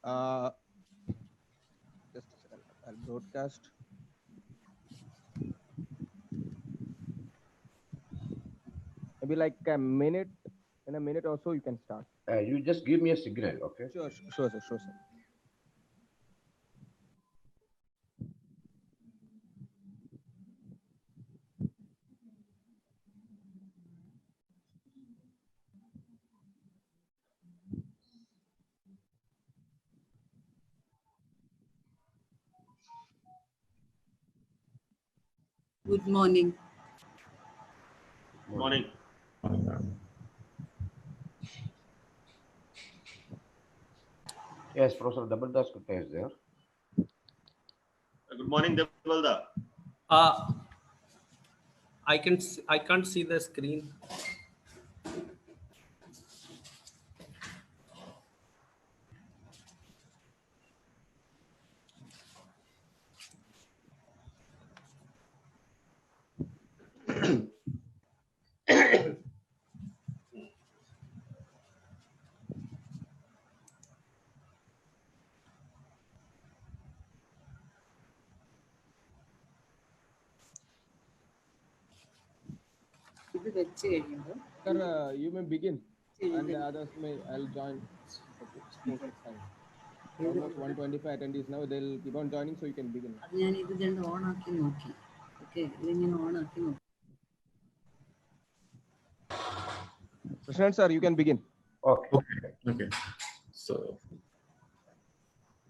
Uh, just a second. I'll broadcast. Maybe like a minute. In a minute or so, you can start. You just give me a signal, okay? Sure, sure, sir. Sure, sir. Good morning. Morning. Yes, Professor Dabaldas Gupta is there. Good morning, Devalda. I can't see the screen. Sir, you may begin, and the others may. I'll join. Okay, okay, fine. Almost 125 attendees now. They'll keep on joining, so you can begin. President, sir, you can begin. Okay. Okay. So,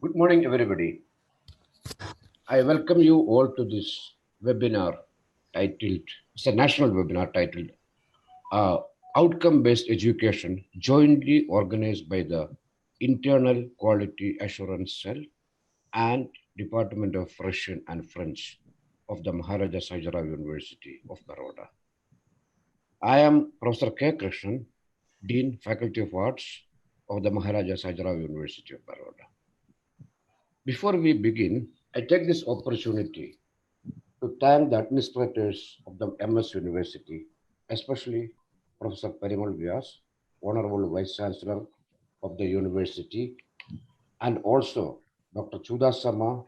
Good morning, everybody. I welcome you all to this webinar titled, it's a national webinar titled Outcome-Based Education, jointly organized by the Internal Quality Assurance Cell and Department of Russian and French of the Maharaja Sajarav University of Baroda. I am Professor K. Krishnan, Dean, Faculty of Arts of the Maharaja Sajarav University of Baroda. Before we begin, I take this opportunity to thank the administrators of the MS University, especially Professor Parimal Vyas, Honorable Vice Chancellor of the University, and also Dr. Chudasama,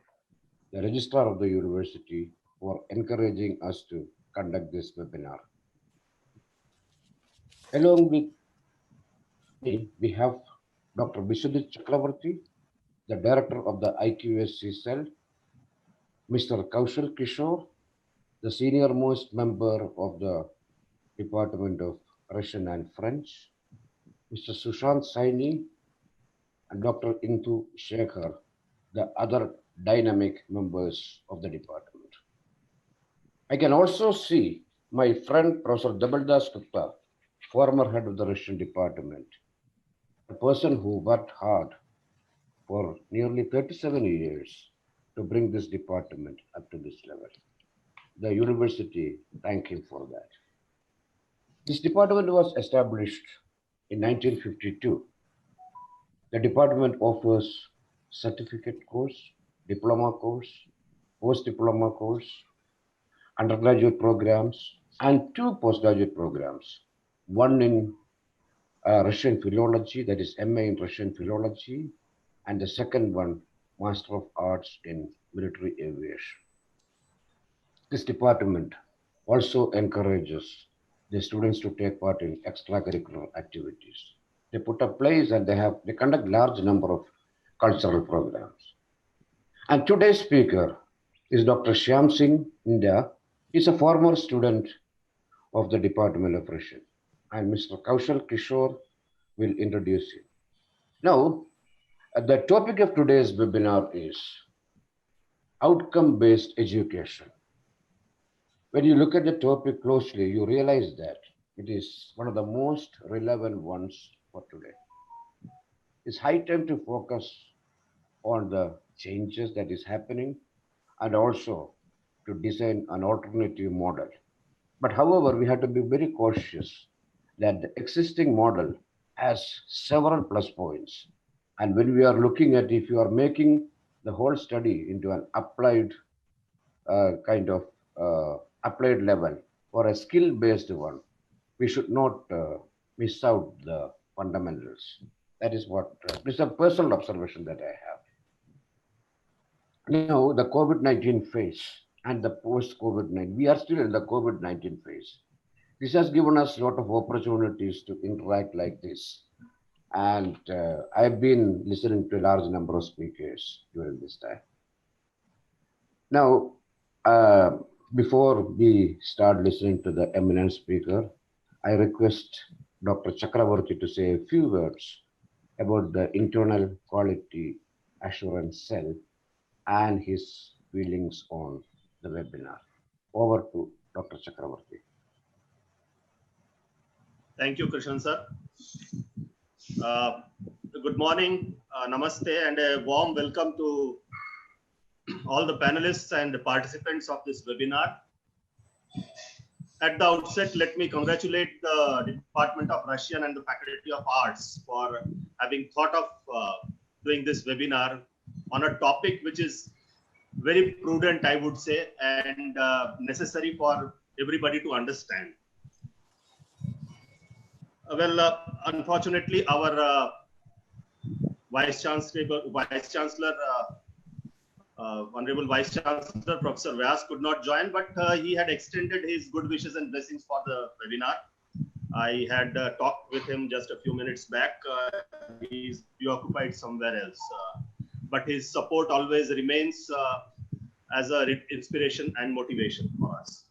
the Registrar of the University, for encouraging us to conduct this webinar. Along with me, we have Dr. Vishudit Chakravarti, the Director of the IQSC cell, Mr. Kaushal Kishore, the senior most member of the Department of Russian and French, Mr. Sushant Saini, and Dr. Intu Shekhar, the other dynamic members of the department. I can also see my friend Professor Dabaldas Gupta, former head of the Russian department, a person who worked hard for nearly 37 years to bring this department up to this level. The university thank him for that. This department was established in 1952. The department offers certificate course, diploma course, post-diploma course, undergraduate programs, and two postgraduate programs. One in Russian philology, that is MA in Russian philology, and the second one, Master of Arts in Military Aviation. This department also encourages the students to take part in extracurricular activities. They put up plays and they conduct large number of cultural programs. And today's speaker is Dr. Shyam Singh India. He's a former student of the Department of Russian. And Mr. Kaushal Kishore will introduce him. Now, the topic of today's webinar is outcome-based education. When you look at the topic closely, you realize that it is one of the most relevant ones for today. It's high time to focus on the changes that is happening and also to design an alternative model. But however, we have to be very cautious that the existing model has several plus points. And when we are looking at if you are making the whole study into an applied applied level or a skill-based one, we should not miss out the fundamentals. That is what, this is a personal observation that I have. Now, the COVID-19 phase and the post-COVID-19, we are still in the COVID-19 phase. This has given us a lot of opportunities to interact like this. And I've been listening to a large number of speakers during this time. Now, before we start listening to the eminent speaker, I request Dr. Chakravarti to say a few words about the internal quality assurance cell and his feelings on the webinar. Over to Dr. Chakravarti. Thank you, Krishan sir. Good morning, namaste, and a warm welcome to all the panelists and the participants of this webinar. At the outset, let me congratulate the Department of Russian and the Faculty of Arts for having thought of doing this webinar on a topic which is very prudent, I would say, and necessary for everybody to understand. Unfortunately, our Vice Chancellor, Honorable Vice Chancellor, Professor Vyas could not join, but he had extended his good wishes and blessings for the webinar. I had talked with him just a few minutes back. He's preoccupied somewhere else, but his support always remains as an inspiration and motivation for us.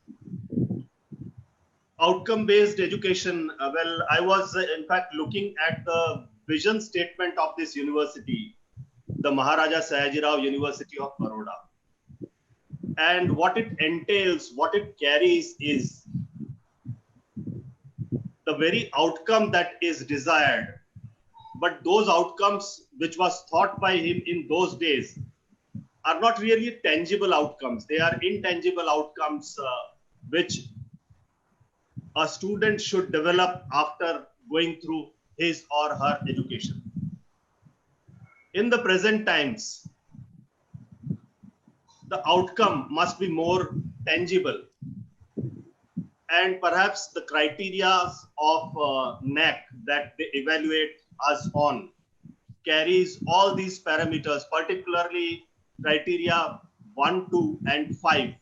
Outcome-based education, I was in fact looking at the vision statement of this university, the Maharaja Sayajirao University of Baroda. And what it entails, what it carries is the very outcome that is desired. But those outcomes which was thought by him in those days are not really tangible outcomes. They are intangible outcomes which a student should develop after going through his or her education. In the present times, the outcome must be more tangible, and perhaps the criteria of NAC that they evaluate us on carries all these parameters, particularly criteria 1, 2, and 5.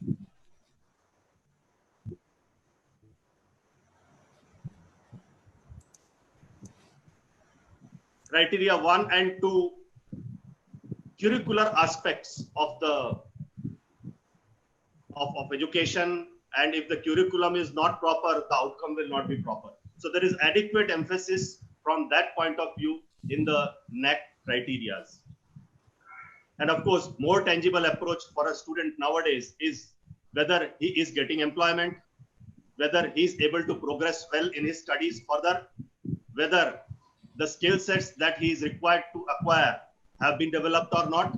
Criteria 1 and 2, curricular aspects of the of education, and if the curriculum is not proper, the outcome will not be proper. So there is adequate emphasis from that point of view in the NAC criteria. And of course, more tangible approach for a student nowadays is whether he is getting employment, whether he is able to progress well in his studies further, whether the skill sets that he is required to acquire have been developed or not.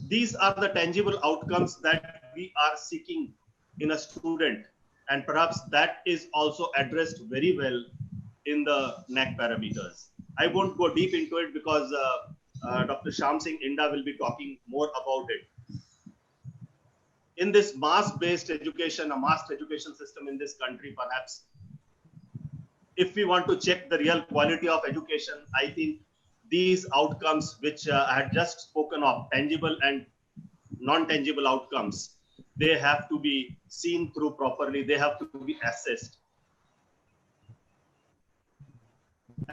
These are the tangible outcomes that we are seeking in a student, and perhaps that is also addressed very well in the NAC parameters. I won't go deep into it because Dr. Shyam Singh Inda will be talking more about it. In this mass-based education, a mass education system in this country, perhaps, if we want to check the real quality of education, I think these outcomes which I had just spoken of, tangible and non-tangible outcomes, they have to be seen through properly. They have to be assessed.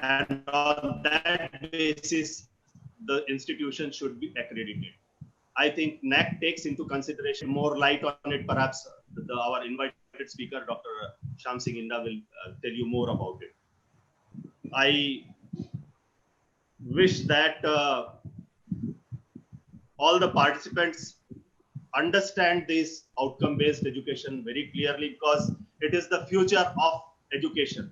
And on that basis, the institution should be accredited. I think NAC takes into consideration more light on it. Perhaps our invited speaker, Dr. Shyam Singh Inda, will tell you more about it. I wish that all the participants understand this outcome-based education very clearly, because it is the future of education.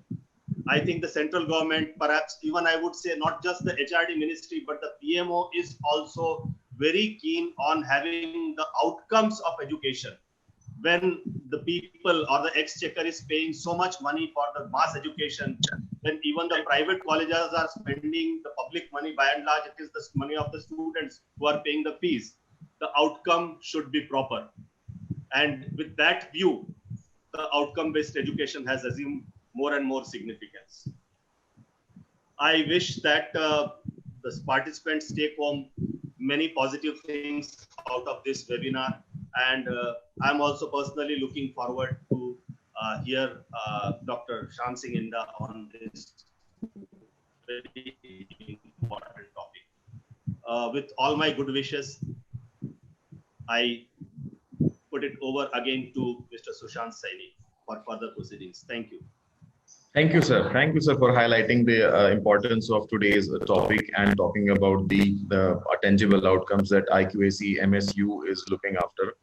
I think the central government, perhaps even I would say not just the HRD ministry, but the PMO is also very keen on having the outcomes of education. When the people or the exchequer is paying so much money for the mass education, when even the private colleges are spending the public money, by and large, it is the money of the students who are paying the fees. The outcome should be proper. And with that view, the outcome-based education has assumed more and more significance. I wish that the participants take home many positive things out of this webinar. And I'm also personally looking forward to hear Dr. Shyam Singh Inda on this very important topic. With all my good wishes, I put it over again to Mr. Sushant Saini for further proceedings. Thank you. thank you, sir. Thank you, sir, for highlighting the importance of today's topic and talking about the tangible outcomes that IQAC MSU is looking after.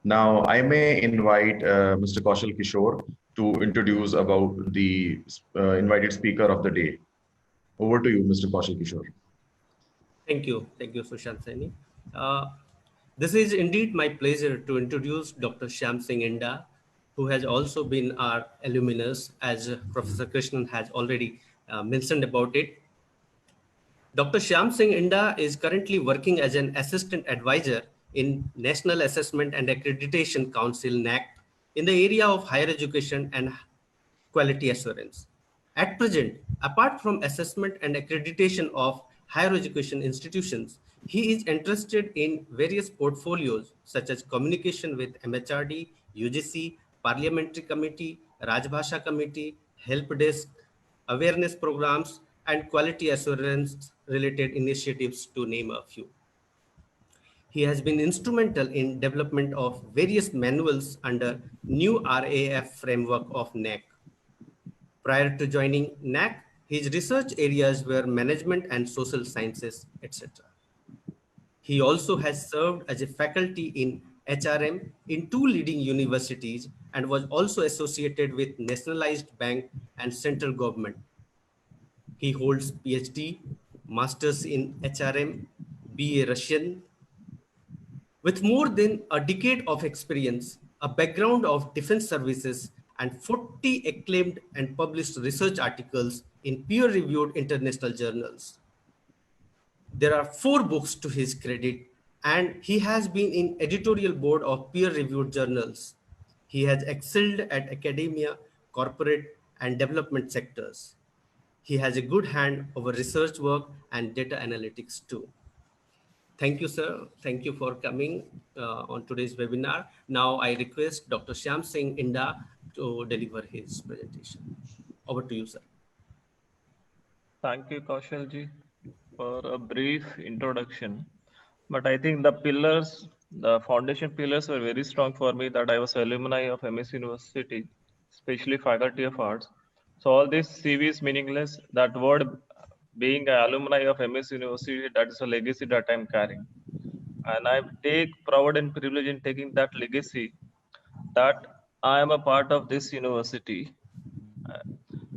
Now, I may invite Mr. Kaushal Kishore to introduce about the invited speaker of the day. Over to you, Mr. Kaushal Kishore. Thank you, Sushant Saini. This is indeed my pleasure to introduce Dr. Shyam Singh Inda, who has also been our alumnus, as Professor Krishnan has already mentioned about it. Dr. Shyam Singh Inda is currently working as an assistant advisor in National Assessment and Accreditation Council (NAAC) in the area of higher education and quality assurance. At present, apart from assessment and accreditation of higher education institutions, he is interested in various portfolios such as communication with MHRD, UGC, Parliamentary Committee, Rajbhasha Committee, Help Desk, awareness programs, and quality assurance related initiatives, to name a few. He has been instrumental in development of various manuals under new RAF framework of NAAC. Prior to joining NAAC, his research areas were management and social sciences, etc. He also has served as a faculty in HRM in 2 leading universities and was also associated with nationalized bank and central government. He holds PhD, Masters in HRM, BA Russian. With more than a decade of experience, a background of defense services, and 40 acclaimed and published research articles in peer-reviewed international journals. There are 4 books to his credit, and he has been in editorial board of peer-reviewed journals. He has excelled at academia, corporate, and development sectors. He has a good hand over research work and data analytics too. Thank you, sir. Thank you for coming on today's webinar. Now I request Dr. Shyam Singh Inda to deliver his presentation. Over to you, sir. Thank you, Kaushalji, for a brief introduction. But I think the pillars, the foundation pillars were very strong for me, that I was alumni of MS University, especially Faculty of Arts. So all this CV is meaningless. That word, being an alumni of MS University, that is a legacy that I'm carrying. And I take proud and privilege in taking that legacy, that I am a part of this university.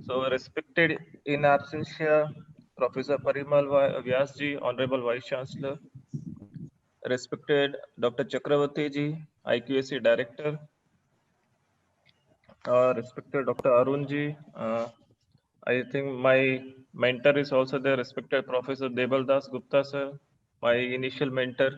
So respected in absentia, Professor Parimal Vyasji, Honorable Vice Chancellor, respected Dr. Chakravarti ji, IQAC Director, respected Dr. Arun ji, I think my mentor is also there, respected Professor Debal Das Gupta sir, my initial mentor,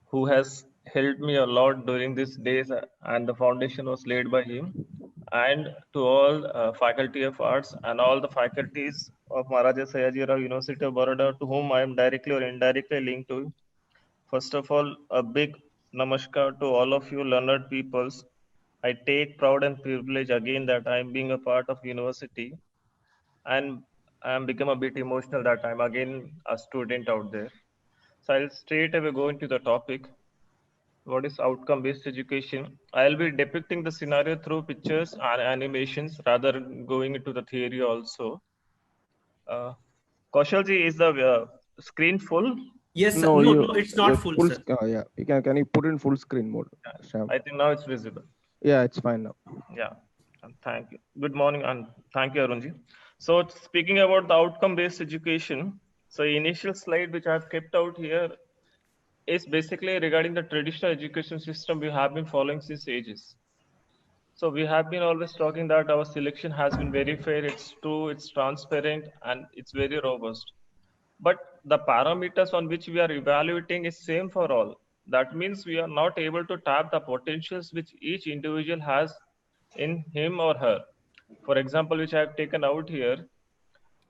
who has helped me a lot during these days, and the foundation was laid by him. And to all Faculty of Arts and all the faculties of Maharaja Sayaji Rao University of Baroda, to whom I am directly or indirectly linked to. First of all, a big namaskar to all of you learned peoples. I take proud and privilege again that I am being a part of university, and I am become a bit emotional that I'm again a student out there. So I'll straight away go into the topic. What is outcome-based education? I'll be depicting the scenario through pictures and animations rather than going into the theory also. Kaushalji, is the screen full? Yes, sir. No, No, it's not full, sir. Yeah, can you put in full screen mode? Shyam? I think now it's visible. Yeah, it's fine now. Yeah, and thank you. Good morning and thank you, Arunji. So speaking about the outcome-based education, so initial slide which I've kept out here is basically regarding the traditional education system we have been following since ages. So we have been always talking that our selection has been very fair, it's true, it's transparent, and it's very robust. But the parameters on which we are evaluating is same for all. That means we are not able to tap the potentials which each individual has in him or her. For example, which I have taken out here.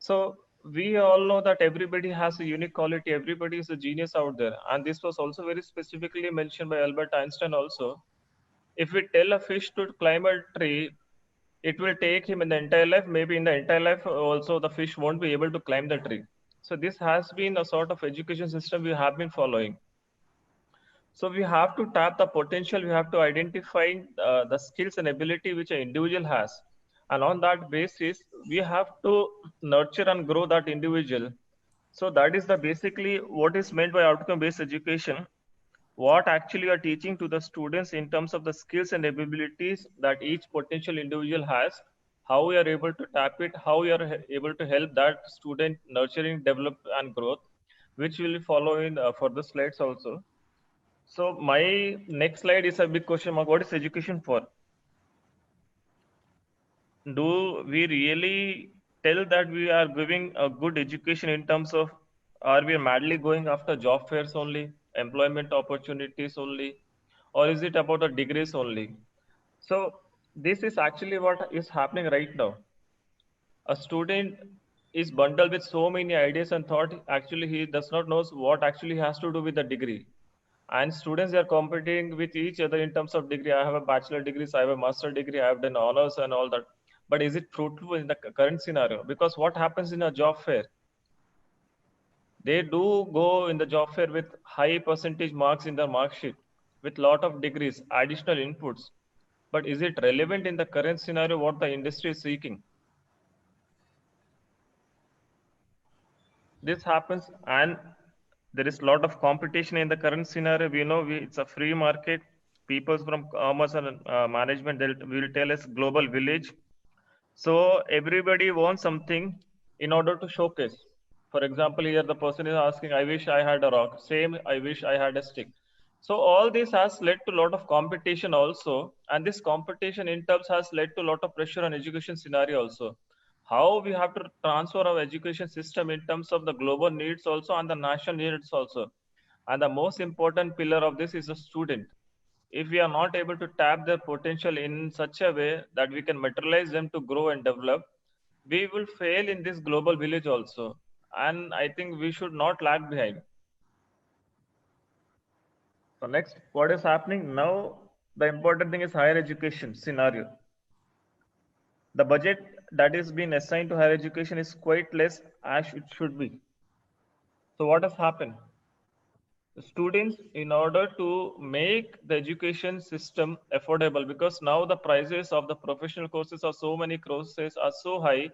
So we all know that everybody has a unique quality, everybody is a genius out there. And this was also very specifically mentioned by Albert Einstein also. If we tell a fish to climb a tree, it will take him in the entire life. Maybe in the entire life also the fish won't be able to climb the tree. So this has been a sort of education system we have been following. So we have to tap the potential, we have to identify the skills and ability which an individual has. And on that basis, we have to nurture and grow that individual. So that is the basically what is meant by outcome-based education. What actually you are teaching to the students in terms of the skills and abilities that each potential individual has, how we are able to tap it, how we are able to help that student nurturing, develop and growth, which will follow in further slides also. So my next slide is a big question mark. What is education for? Do we really tell that we are giving a good education in terms of, are we madly going after job fairs only, employment opportunities only, or is it about the degrees only? So this is actually what is happening right now. A student is bundled with so many ideas and thought. Actually, he does not know what actually has to do with the degree. And students are competing with each other in terms of degree. I have a bachelor degree, I have a master degree, I have done honors and all that. But is it fruitful in the current scenario? Because what happens in a job fair? They do go in the job fair with high percentage marks in their mark sheet, with lot of degrees, additional inputs. But is it relevant in the current scenario what the industry is seeking? This happens, and there is a lot of competition in the current scenario. We know it's a free market. People from commerce and management will tell us global village. So everybody wants something in order to showcase. For example, here the person is asking, I wish I had a rock. Same, I wish I had a stick. So all this has led to a lot of competition also. And this competition in terms has led to a lot of pressure on education scenario also. How we have to transfer our education system in terms of the global needs also and the national needs also. And the most important pillar of this is the student. If we are not able to tap their potential in such a way that we can materialize them to grow and develop, we will fail in this global village also. And I think we should not lag behind. So next, what is happening now? The important thing is higher education scenario. The budget that is being assigned to higher education is quite less as it should be. So what has happened? The students, in order to make the education system affordable, because now the prices of the professional courses or so many courses are so high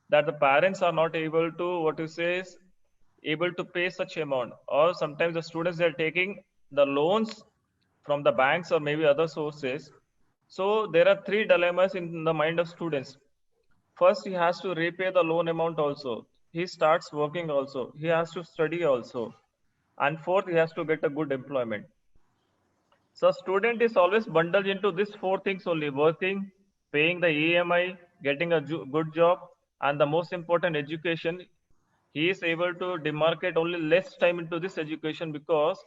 that the parents are not able to, what you say is, able to pay such amount. Or sometimes the students are taking the loans from the banks or maybe other sources. So there are three dilemmas in the mind of students. First, he has to repay the loan amount also. He starts working also. He has to study also. And fourth, he has to get a good employment. So student is always bundled into these four things only: working, paying the EMI, getting a good job, and the most important, education. He is able to demarcate only less time into this education because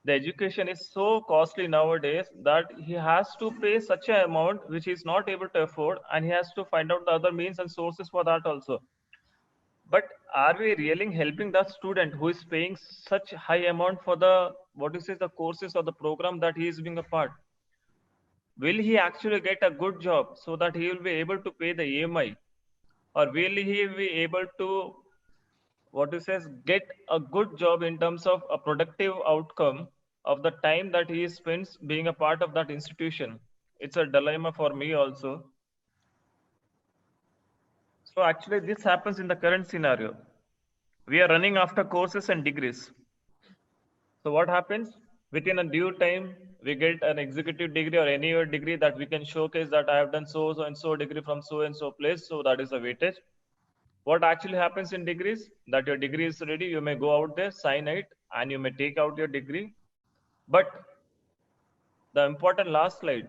the education is so costly nowadays that he has to pay such an amount which he is not able to afford, and he has to find out the other means and sources for that also. But are we really helping the student who is paying such high amount for the, what is it, the courses or the program that he is being a part? Will he actually get a good job so that he will be able to pay the EMI? Or will he be able to, what is says, get a good job in terms of a productive outcome of the time that he spends being a part of that institution? It's a dilemma for me also. So actually this happens in the current scenario. We are running after courses and degrees. So what happens? Within a due time, we get an executive degree or any other degree that we can showcase that I have done so and so degree from so and so place. So that is a weightage. What actually happens in degrees? That your degree is ready, you may go out there, sign it, and you may take out your degree. But the important last slide,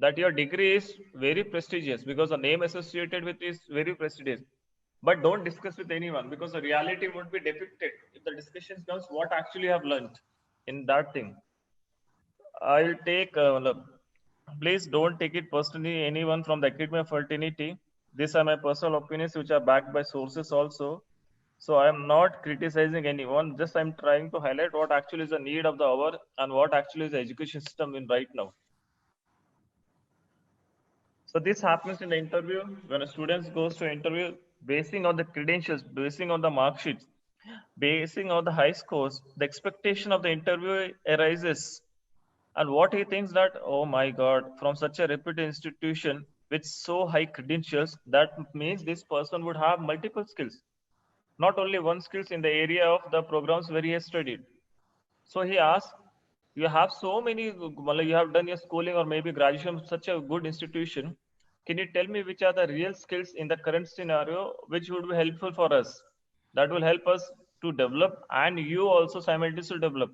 that your degree is very prestigious because the name associated with is very prestigious. But don't discuss with anyone because the reality would be depicted if the discussion comes what actually you have learned in that thing. I'll take, please don't take it personally, anyone from the academia fraternity. These are my personal opinions, which are backed by sources also. So I am not criticizing anyone. Just I'm trying to highlight what actually is the need of the hour and what actually is the education system in right now. So this happens in the interview when a student goes to interview, basing on the credentials, basing on the mark sheets, basing on the high scores, the expectation of the interview arises. And what he thinks that, oh my God, from such a reputed institution with so high credentials, that means this person would have multiple skills, not only one skills in the area of the programs where he has studied. So he asks, you have so many, you have done your schooling or maybe graduation from such a good institution. Can you tell me which are the real skills in the current scenario which would be helpful for us? That will help us to develop and you also simultaneously develop.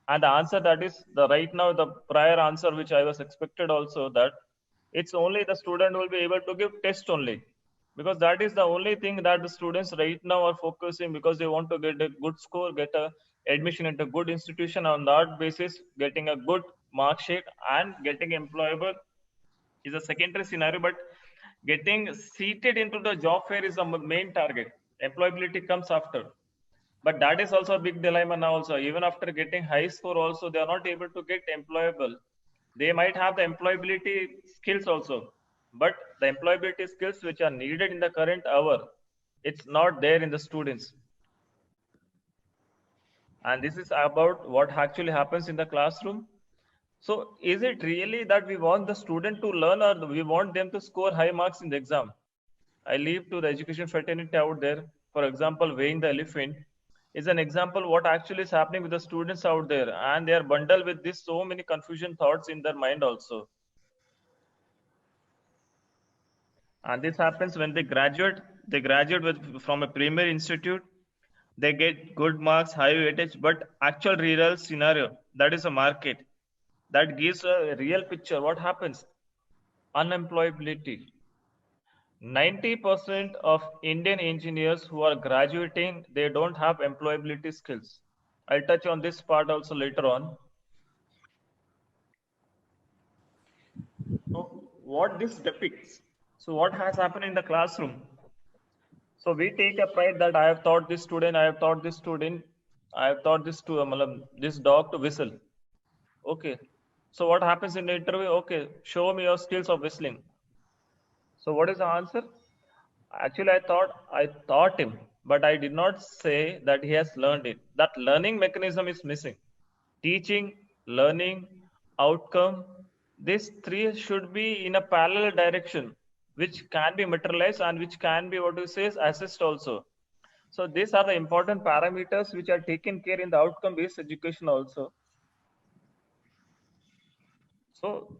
And the answer that is the right now, the prior answer which I was expected also, that it's only the student will be able to give test only, because that is the only thing that the students right now are focusing, because they want to get a good score, get a admission into a good institution, on that basis getting a good mark sheet and getting employable is a secondary scenario, but getting seated into the job fair is the main target. Employability comes after, but that is also a big dilemma now also. Even after getting high score also, they are not able to get employable. They might have the employability skills also, but the employability skills which are needed in the current hour, it's not there in the students. And this is about what actually happens in the classroom. So is it really that we want the student to learn, or we want them to score high marks in the exam? I leave to the education fraternity out there. For example, weighing the elephant is an example what actually is happening with the students out there, and they are bundled with this so many confusion thoughts in their mind also. And this happens when they graduate from a primary institute, they get good marks, high weightage, but actual real scenario, that is a market, that gives a real picture. What happens? Unemployability. 90% of Indian engineers who are graduating, they don't have employability skills. I'll touch on this part also later on. So what this depicts, so what has happened in the classroom? So we take a pride that I have taught this student, I have taught this student, I have taught this dog to whistle. Okay. So what happens in the interview? Okay, show me your skills of whistling. So what is the answer? Actually, I taught him, but I did not say that he has learned it. That learning mechanism is missing. Teaching, learning, outcome, these three should be in a parallel direction, which can be materialized and which can be what you say is assessed also. So these are the important parameters which are taken care in the outcome-based education also. So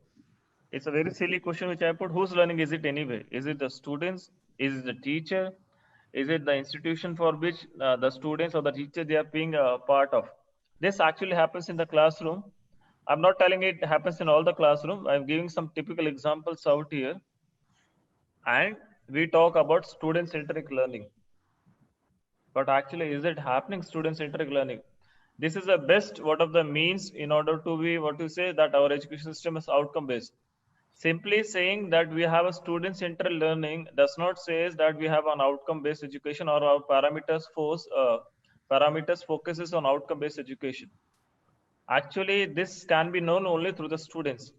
it's a very silly question which I put. Whose learning is it anyway? Is it the students? Is it the teacher? Is it the institution for which the students or the teacher they are being a part of? This actually happens in the classroom. I'm not telling it happens in all the classroom. I'm giving some typical examples out here. And we talk about student-centric learning. But actually, is it happening student-centric learning? This is the best one of the means in order to be what to say that our education system is outcome-based. Simply saying that we have a student-centered learning does not say that we have an outcome-based education or our parameters focuses on outcome-based education. Actually, this can be known only through the students.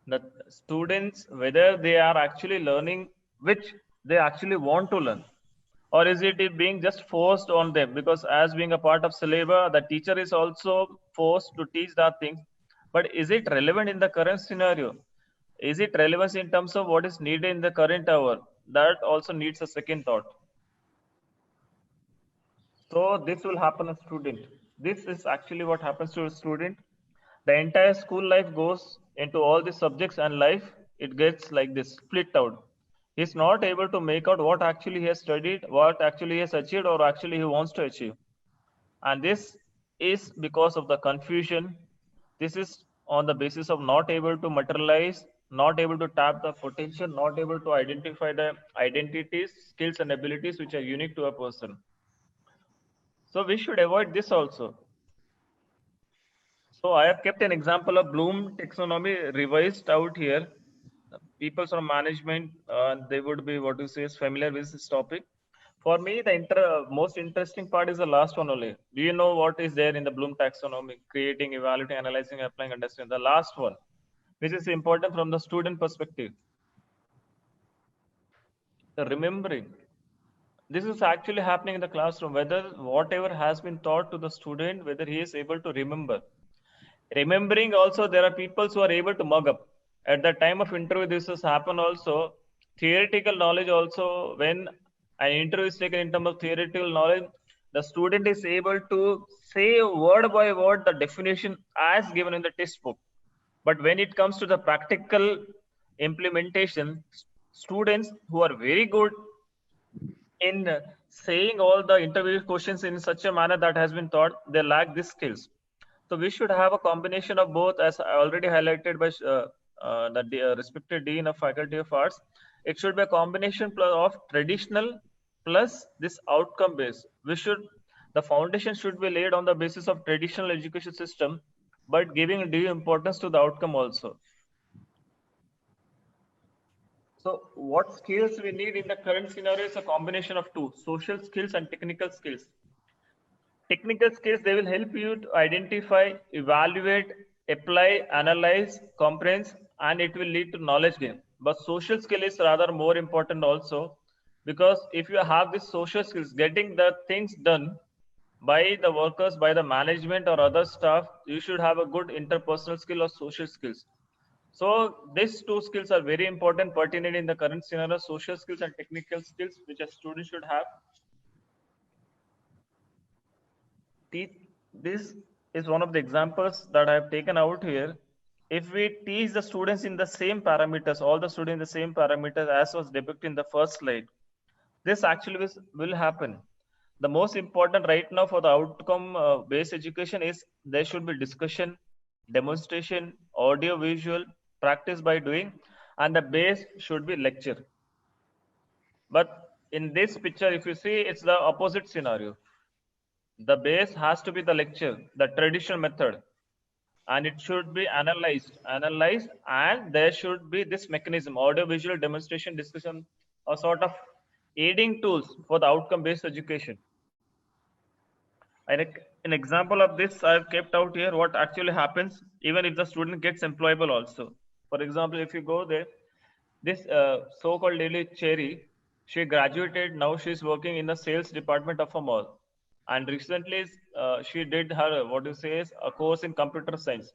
The students, whether they are actually learning which they actually want to learn, or is it being just forced on them? Because as being a part of syllabus, the teacher is also forced to teach that thing. But is it relevant in the current scenario? Is it relevance in terms of what is needed in the current hour? That also needs a second thought. So this will happen a student. This is actually what happens to a student. The entire school life goes into all the subjects and life, it gets like this, split out. He's not able to make out what actually he has studied, what actually he has achieved, or actually he wants to achieve. And this is because of the confusion. This is on the basis of not able to materialize, not able to tap the potential, not able to identify the identities, skills, and abilities which are unique to a person. So we should avoid this also. So I have kept an example of Bloom taxonomy revised out here. people from management, they would be what you say is familiar with this topic. For me, the most interesting part is the last one only. Do you know what is there in the Bloom taxonomy? Creating, evaluating, analyzing, applying, understanding. The last one, which is important from the student perspective. The remembering. This is actually happening in the classroom, whether whatever has been taught to the student, whether he is able to remember. Remembering also, there are people who are able to mug up. At the time of interview, this has happened also. Theoretical knowledge also, when an interview is taken in terms of theoretical knowledge, the student is able to say word by word the definition as given in the textbook. But when it comes to the practical implementation, students who are very good in saying all the interview questions in such a manner that has been taught, they lack these skills. So we should have a combination of both, as already highlighted by the respected Dean of Faculty of Arts. It should be a combination of traditional plus this outcome based. The foundation should be laid on the basis of traditional education system, but giving due importance to the outcome also. So what skills we need in the current scenario is a combination of two, social skills and technical skills. Technical skills, they will help you to identify, evaluate, apply, analyze, comprehend, and it will lead to knowledge gain. But social skill is rather more important also, because if you have this social skills, getting the things done by the workers, by the management or other staff, you should have a good interpersonal skill or social skills. So these two skills are very important, pertinent in the current scenario, social skills and technical skills, which a student should have. This is one of the examples that I have taken out here. If we teach the students in the same parameters, all the students in the same parameters as was depicted in the first slide, this actually will happen. The most important right now for the outcome based education is there should be discussion, demonstration, audio, visual, practice by doing, and the base should be lecture. But in this picture, if you see, it's the opposite scenario. The base has to be the lecture, the traditional method, and it should be analyzed, and there should be this mechanism, audio, visual, demonstration, discussion, a sort of aiding tools for the outcome-based education. And an example of this I've kept out here, what actually happens even if the student gets employable also. For example, if you go there, this so-called Lily Cherry, she graduated, now she's working in the sales department of a mall. And recently she did her, what you say is a course in computer science.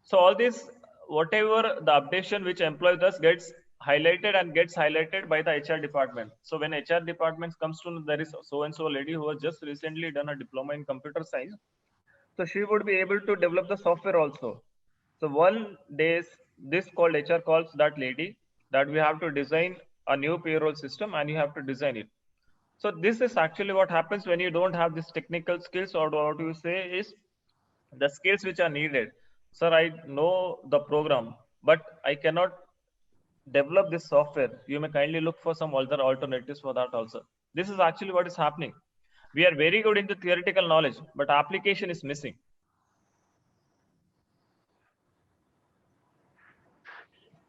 So all this, whatever the updation which employee does gets highlighted and gets highlighted by the HR department. So when HR department comes to know there is so-and-so lady who has just recently done a diploma in computer science, so she would be able to develop the software also. So one day, this called HR calls that lady that we have to design a new payroll system and you have to design it. So this is actually what happens when you don't have this technical skills, or what you say is the skills which are needed. Sir, I know the program, but I cannot develop this software. You may kindly look for some other alternatives for that also. This is actually what is happening. We are very good in the theoretical knowledge, but application is missing.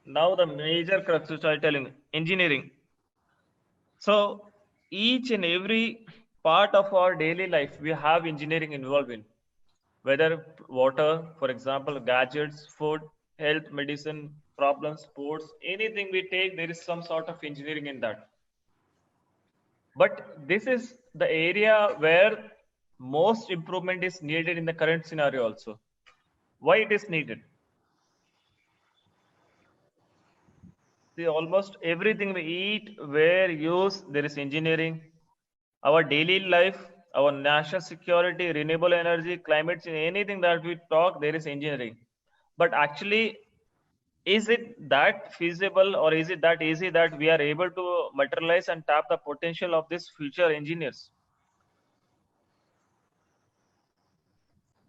Now the major crux which I tell you, engineering. So each and every part of our daily life, we have engineering involved in. Whether water, for example, gadgets, food, health, medicine, problems, sports, anything we take, there is some sort of engineering in that. But this is the area where most improvement is needed in the current scenario also. Why it is needed? See, almost everything we eat, wear, use, there is engineering. Our daily life, our national security, renewable energy, climate change, anything that we talk, there is engineering. But actually, is it that feasible, or is it that easy that we are able to materialize and tap the potential of these future engineers?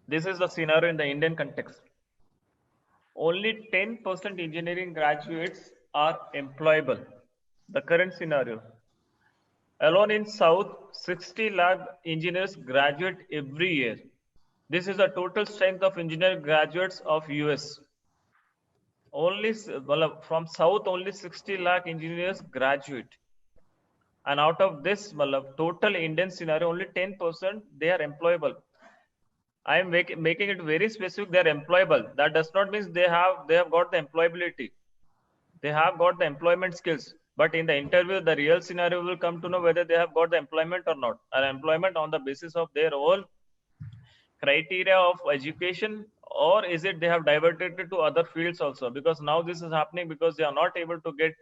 This is the scenario in the Indian context. Only 10% engineering graduates are employable. The current scenario. Alone in South, 60 lakh engineers graduate every year. This is the total strength of engineering graduates of US. from South only 60 lakh engineers graduate. And out of this total Indian scenario, only 10% they are employable. I am making it very specific. They are employable. That does not mean they have got the employability. They have got the employment skills. But in the interview, the real scenario will come to know whether they have got the employment or not. Or employment on the basis of their own criteria of education, or is it they have diverted it to other fields also? Because now this is happening because they are not able to get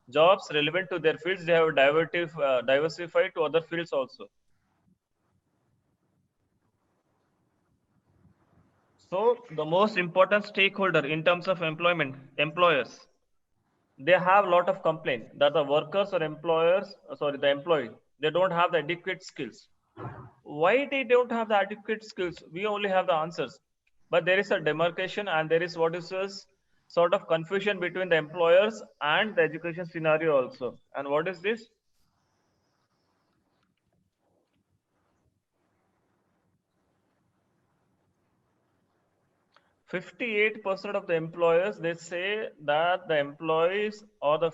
jobs relevant to their fields. They have diversified to other fields also. So the most important stakeholder in terms of employment, employers, they have a lot of complaint that the workers or the employee, they don't have the adequate skills. Why they don't have the adequate skills? We only have the answers, but there is a demarcation and there is what is this sort of confusion between the employers and the education scenario also. And what is this? %58% of the employers, they say that the employees or the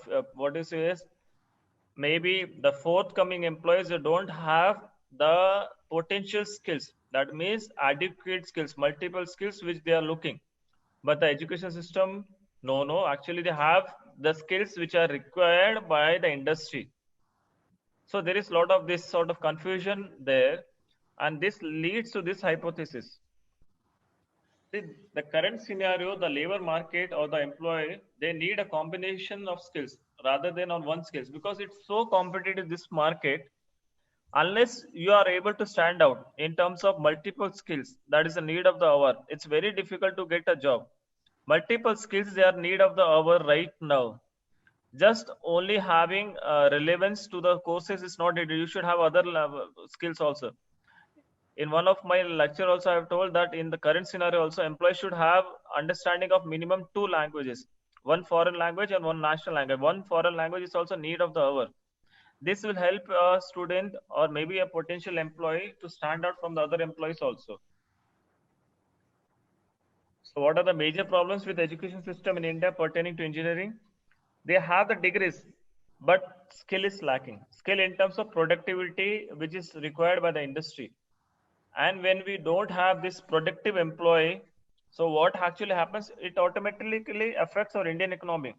maybe the forthcoming employees, they don't have the potential skills. That means adequate skills, multiple skills which they are looking. But the education system, no, actually they have the skills which are required by the industry. So there is a lot of this sort of confusion there, and this leads to this hypothesis. The current scenario, the labor market or the employee, they need a combination of skills rather than on one skills, because it's so competitive, this market. Unless you are able to stand out in terms of multiple skills, that is the need of the hour. It's very difficult to get a job. Multiple skills, they are need of the hour right now. Just only having relevance to the courses is not needed. You should have other skills also. In one of my lecture also, I have told that in the current scenario also, employees should have understanding of minimum 2 languages, one foreign language and one national language. One foreign language is also need of the hour. This will help a student or maybe a potential employee to stand out from the other employees also. So what are the major problems with the education system in India pertaining to engineering? They have the degrees, but skill is lacking. Skill in terms of productivity, which is required by the industry. And when we don't have this productive employee, so what actually happens, it automatically affects our Indian economy.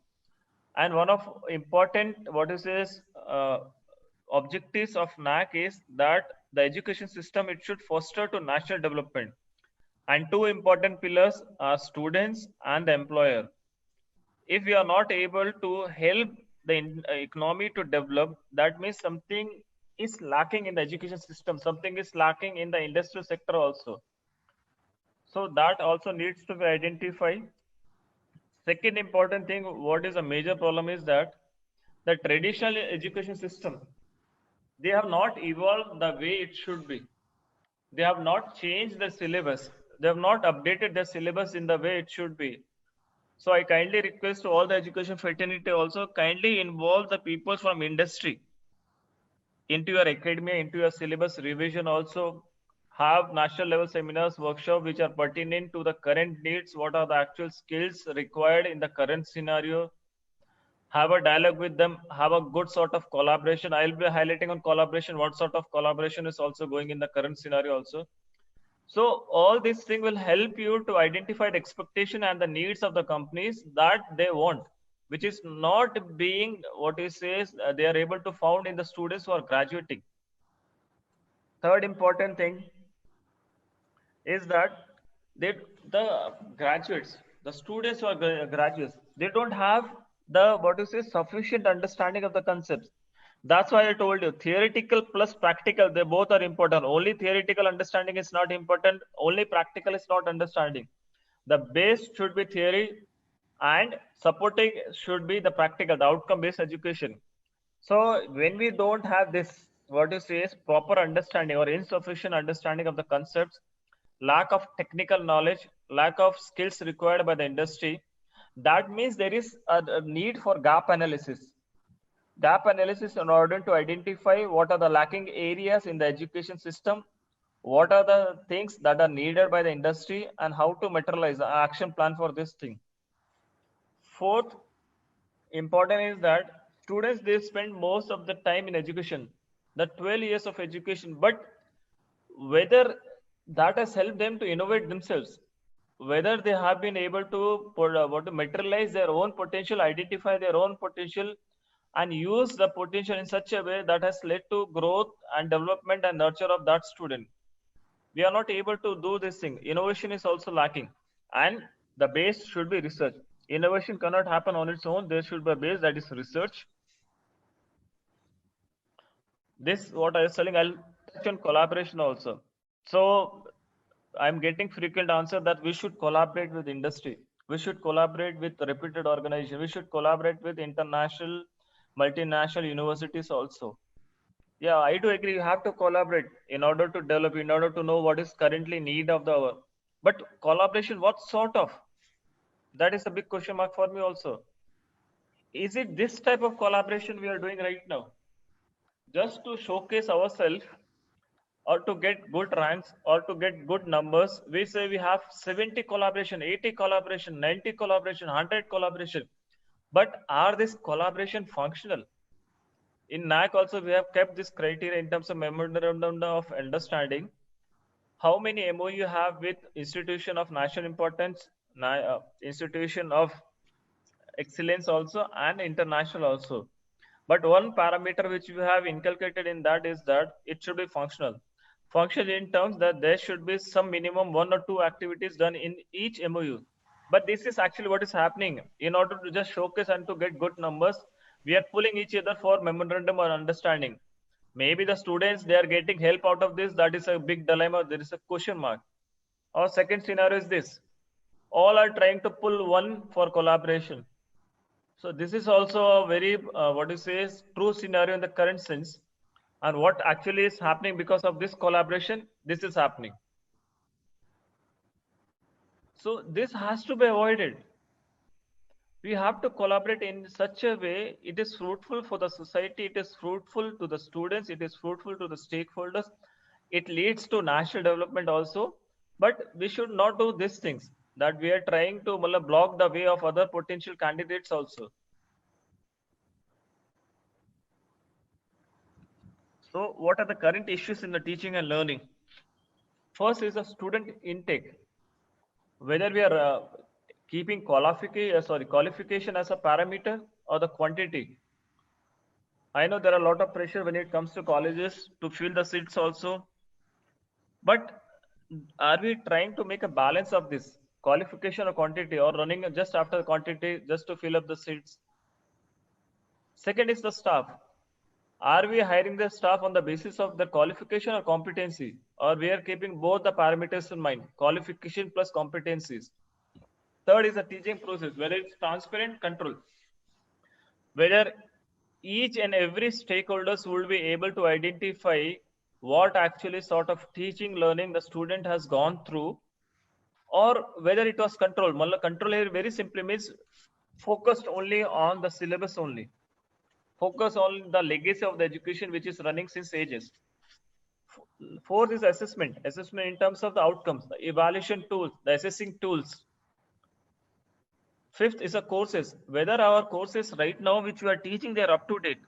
And one of important objectives of NAAC is that the education system, it should foster to national development. And 2 important pillars are students and the employer. If we are not able to help the economy to develop, that means something is lacking in the education system, something is lacking in the industrial sector also. So that also needs to be identified. Second important thing, what is a major problem is that the traditional education system, they have not evolved the way it should be. They have not changed the syllabus. They have not updated the syllabus in the way it should be. So I kindly request to all the education fraternity also, kindly involve the people from industry into your academia, into your syllabus revision also. Have national level seminars, workshop which are pertinent to the current needs. What are the actual skills required in the current scenario? Have a dialogue with them, have a good sort of collaboration. I'll be highlighting on collaboration, what sort of collaboration is also going in the current scenario also. So all this thing will help you to identify the expectation and the needs of the companies that they want, which is not being they are able to found in the students who are graduating. Third important thing is that the graduates, the students who are graduates, they don't have the sufficient understanding of the concepts. That's why I told you theoretical plus practical, they both are important. Only theoretical understanding is not important. Only practical is not understanding. The base should be theory and supporting should be the practical, the outcome based education. So when we don't have this, proper understanding or insufficient understanding of the concepts, lack of technical knowledge, lack of skills required by the industry, that means there is a need for gap analysis. Gap analysis in order to identify what are the lacking areas in the education system, what are the things that are needed by the industry, and how to materialize the action plan for this thing. Fourth, important is that students, they spend most of the time in education, the 12 years of education, but whether that has helped them to innovate themselves, whether they have been able to materialize their own potential, identify their own potential, and use the potential in such a way that has led to growth and development and nurture of that student. We are not able to do this thing. Innovation is also lacking, and the base should be research. Innovation cannot happen on its own. There should be a base, that is research. This, what I was telling, I'll touch on collaboration also. So I'm getting frequent answer that we should collaborate with industry. We should collaborate with reputed organizations. We should collaborate with international, multinational universities also. Yeah, I do agree. You have to collaborate in order to develop, in order to know what is currently need of the hour. But collaboration, what sort of? That is a big question mark for me also. Is it this type of collaboration we are doing right now? Just to showcase ourselves, or to get good ranks, or to get good numbers, we say we have 70 collaboration, 80 collaboration, 90 collaboration, 100 collaboration. But are this collaboration functional? In NAC also, we have kept this criteria in terms of memorandum of understanding. How many MOU you have with institution of national importance, institution of excellence also, and international also. But one parameter which we have inculcated in that is that it should be functional. Functional in terms that there should be some minimum 1 or 2 activities done in each MOU. But this is actually what is happening. In order to just showcase and to get good numbers, we are pulling each other for memorandum or understanding. Maybe the students, they are getting help out of this. That is a big dilemma. There is a question mark. Our second scenario is this. All are trying to pull one for collaboration. So this is also a very, true scenario in the current sense. And what actually is happening because of this collaboration, this is happening. So this has to be avoided. We have to collaborate in such a way it is fruitful for the society, it is fruitful to the students, it is fruitful to the stakeholders. It leads to national development also. But we should not do these things that we are trying to block the way of other potential candidates also. So what are the current issues in the teaching and learning? First is the student intake. Whether we are keeping qualification as a parameter or the quantity. I know there are a lot of pressure when it comes to colleges to fill the seats also. But are we trying to make a balance of this qualification or quantity, or running just after the quantity just to fill up the seats? Second is the staff. Are we hiring the staff on the basis of the qualification or competency, or we are keeping both the parameters in mind, qualification plus competencies? Third is the teaching process, whether it's transparent control, whether each and every stakeholders will be able to identify what actually sort of teaching learning the student has gone through, or whether it was control. Control here very simply means focused only on the syllabus only. Focus on the legacy of the education which is running since ages. Fourth is assessment. Assessment in terms of the outcomes, the evaluation tools, the assessing tools. Fifth is the courses. Whether our courses right now which we are teaching, they are up to date.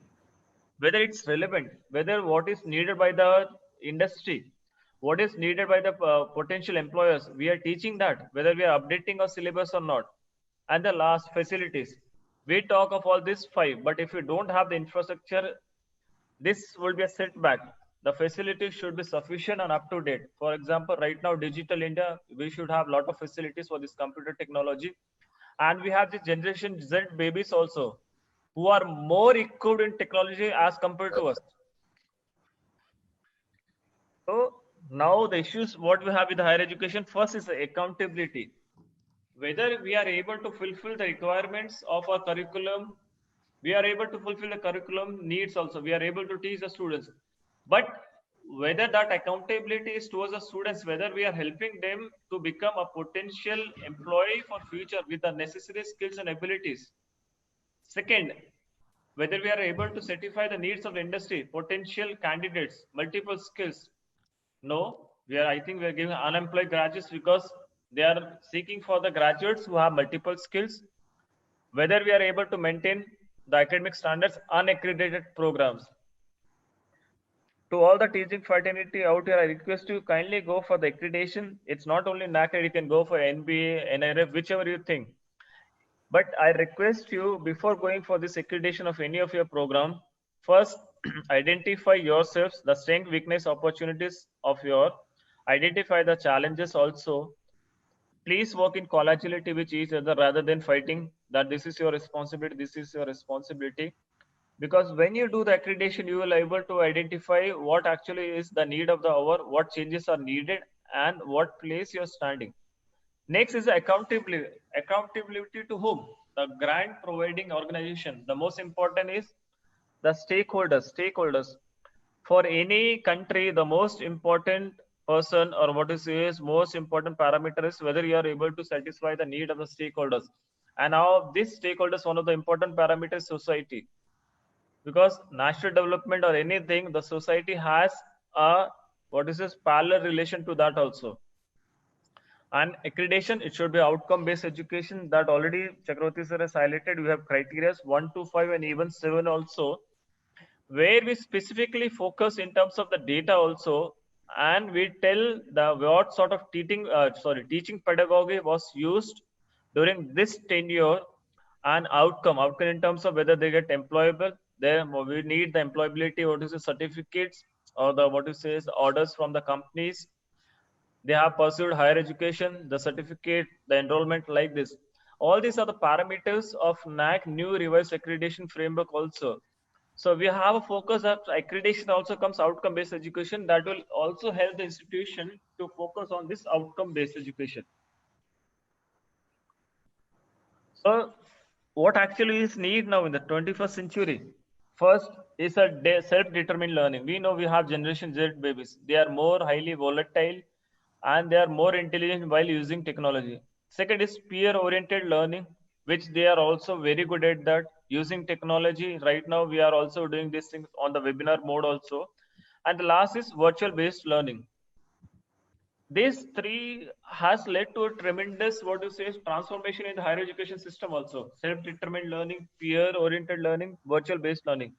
Whether it's relevant, whether what is needed by the industry, what is needed by the potential employers, we are teaching that, whether we are updating our syllabus or not. And the last, facilities. We talk of all these 5, but if you don't have the infrastructure, this will be a setback. The facilities should be sufficient and up to date. For example, right now, Digital India, we should have a lot of facilities for this computer technology. And we have the Generation Z babies also, who are more equipped in technology as compared to us. So now the issues what we have with higher education, first is the accountability. Whether we are able to fulfill the requirements of our curriculum, we are able to fulfill the curriculum needs also, we are able to teach the students. But whether that accountability is towards the students, whether we are helping them to become a potential employee for future with the necessary skills and abilities. Second, whether we are able to certify the needs of the industry, potential candidates, multiple skills. No, I think we are giving unemployed graduates because they are seeking for the graduates who have multiple skills. whether we are able to maintain the academic standards unaccredited programs. To all the teaching fraternity out here, I request you kindly go for the accreditation. It's not only NAC, you can go for NBA, NRF, whichever you think. But I request you, before going for this accreditation of any of your program, first identify yourselves, the strength, weakness, opportunities of your, identify the challenges also. Please work in collegiality with each other rather than fighting that this is your responsibility, this is your responsibility. Because when you do the accreditation, you will be able to identify what actually is the need of the hour, what changes are needed, and what place you're standing. Next is accountability. Accountability to whom? The grant providing organization. The most important is the stakeholders. Stakeholders. For any country, the most important person, or what is most important parameter, is whether you are able to satisfy the need of the stakeholders. And now this stakeholders, one of the important parameters, society. Because national development or anything, the society has a parallel relation to that also. And accreditation, it should be outcome-based education. That already Chakravarti sir has highlighted. We have criteria 1 to 5 and even 7 also, where we specifically focus in terms of the data also, and we tell the what sort of teaching pedagogy was used during this tenure, and outcome in terms of whether they get employable. Then we need the employability, certificates, or the orders from the companies. They have pursued higher education, the certificate, the enrollment, like this. All these are the parameters of NAC new revised accreditation framework also. So we have a focus of accreditation also comes outcome-based education, that will also help the institution to focus on this outcome-based education. So what actually is need now in the 21st century? First is a self-determined learning. We know we have Generation Z babies. They are more highly volatile and they are more intelligent while using technology. Second is peer-oriented learning, which they are also very good at that, using technology. Right now, we are also doing these things on the webinar mode also. And the last is virtual-based learning. These three has led to a tremendous, transformation in the higher education system also. Self-determined learning, peer-oriented learning, virtual-based learning.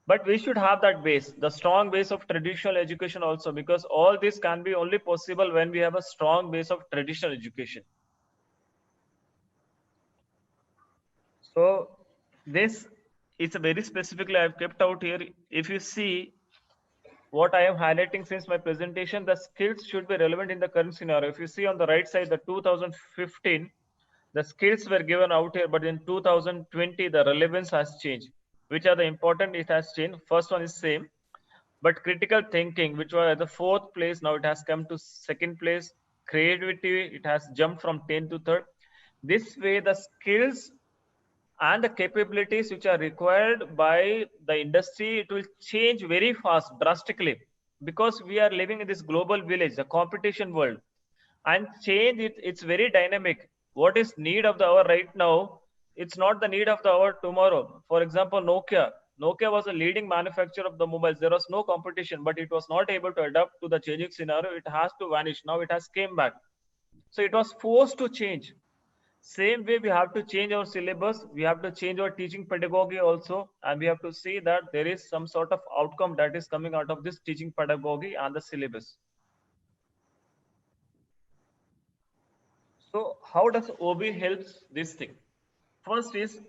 But we should have that base, the strong base of traditional education also, because all this can be only possible when we have a strong base of traditional education. So this is a very specifically I've kept out here. If you see what I am highlighting since my presentation, the skills should be relevant in the current scenario. If you see on the right side, the 2015, the skills were given out here, but in 2020, the relevance has changed. Which are the important, it has changed. First one is same, but critical thinking, which was at the 4th place, now it has come to 2nd place. Creativity, it has jumped from 10 to 3rd. This way, the skills and the capabilities which are required by the industry, it will change very fast, drastically, because we are living in this global village, the competition world, and change, it's very dynamic. What is need of the hour right now, it's not the need of the hour tomorrow. For example, Nokia was a leading manufacturer of the mobiles. There was no competition, but it was not able to adapt to the changing scenario. It has to vanish. Now it has came back. So it was forced to change. Same way, we have to change our syllabus. We have to change our teaching pedagogy also. And we have to see that there is some sort of outcome that is coming out of this teaching pedagogy and the syllabus. So how does OB helps this thing? First is,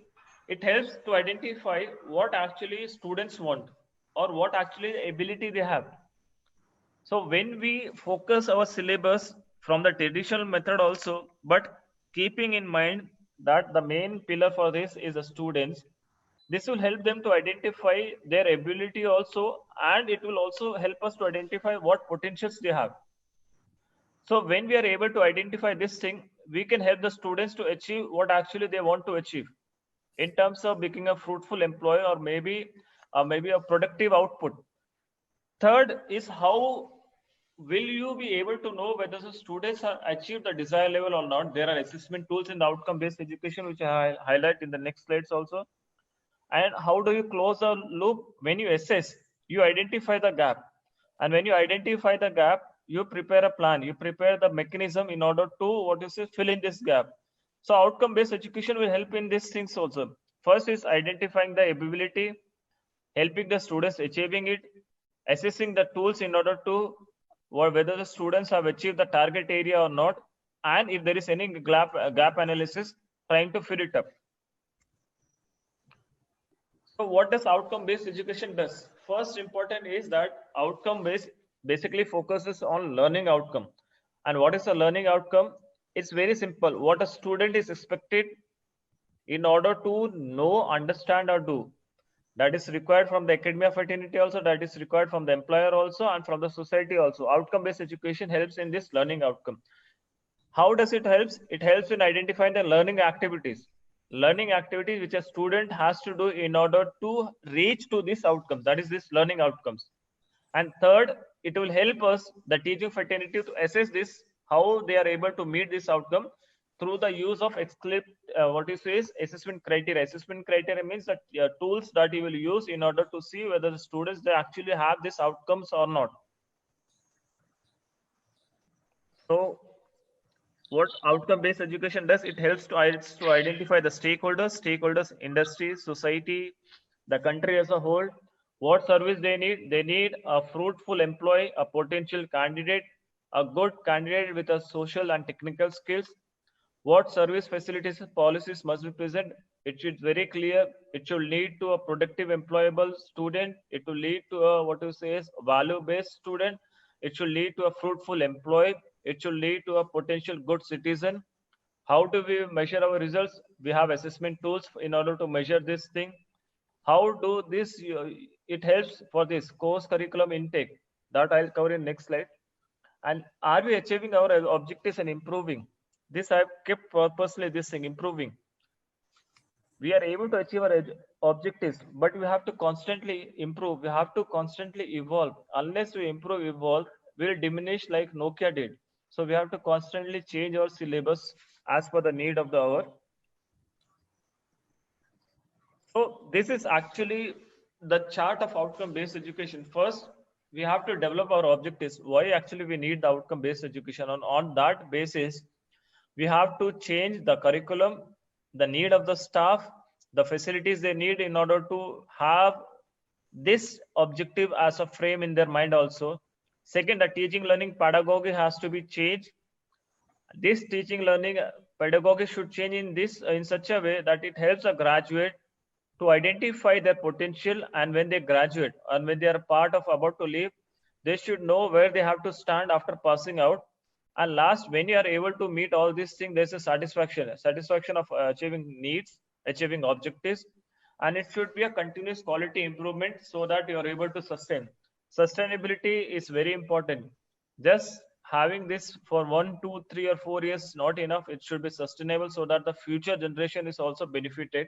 it helps to identify what actually students want or what actually ability they have. So when we focus our syllabus from the traditional method also, but keeping in mind that the main pillar for this is the students, this will help them to identify their ability also, and it will also help us to identify what potentials they have. So when we are able to identify this thing, we can help the students to achieve what actually they want to achieve in terms of becoming a fruitful employee, or maybe a productive output. Third is, how will you be able to know whether the students have achieved the desired level or not? There are assessment tools in the outcome-based education, which I highlight in the next slides also. And how do you close the loop? When you assess, you identify the gap. And when you identify the gap, you prepare a plan, you prepare the mechanism in order to fill in this gap. So outcome-based education will help in these things also. First is identifying the ability, helping the students achieving it, assessing the tools in order to whether the students have achieved the target area or not, and if there is any gap analysis, trying to fill it up. So what does outcome-based education does? First important is that outcome-based basically focuses on learning outcome. And what is a learning outcome? It's very simple. What a student is expected in order to know, understand, or do. That is required from the academia fraternity also, that is required from the employer also, and from the society also. Outcome-based education helps in this learning outcome. How does it help? It helps in identifying the learning activities which a student has to do in order to reach to these outcomes, that is this learning outcomes. And third, it will help us, the teaching fraternity, to assess this, how they are able to meet this outcome through the use of assessment criteria. Assessment criteria means that tools that you will use in order to see whether the students, they actually have these outcomes or not. So what outcome-based education does, it helps to identify the stakeholders, industry, society, the country as a whole, what service they need. They need a fruitful employee, a potential candidate, a good candidate with a social and technical skills. What service facilities and policies must be present? It should be very clear. It should lead to a productive, employable student. It will lead to a value-based student. It should lead to a fruitful employee. It should lead to a potential good citizen. How do we measure our results? We have assessment tools in order to measure this thing. How do this? It helps for this course curriculum intake. That I'll cover in next slide. And are we achieving our objectives and improving? This I've kept purposely this thing, improving. We are able to achieve our objectives, but we have to constantly improve. We have to constantly evolve. Unless we improve, evolve, we'll diminish like Nokia did. So we have to constantly change our syllabus as per the need of the hour. So this is actually the chart of outcome-based education. First, we have to develop our objectives. Why actually we need the outcome-based education? On that basis, we have to change the curriculum, the need of the staff, the facilities they need in order to have this objective as a frame in their mind also. Second, the teaching learning pedagogy has to be changed. This teaching learning pedagogy should change in such a way that it helps a graduate to identify their potential, and when they graduate and when they are about to leave, they should know where they have to stand after passing out. And last, when you are able to meet all these things, there's a satisfaction of achieving needs, achieving objectives, and it should be a continuous quality improvement so that you are able to sustain. Sustainability is very important. Just having this for 1, 2, 3, or 4 years not enough. It should be sustainable so that the future generation is also benefited.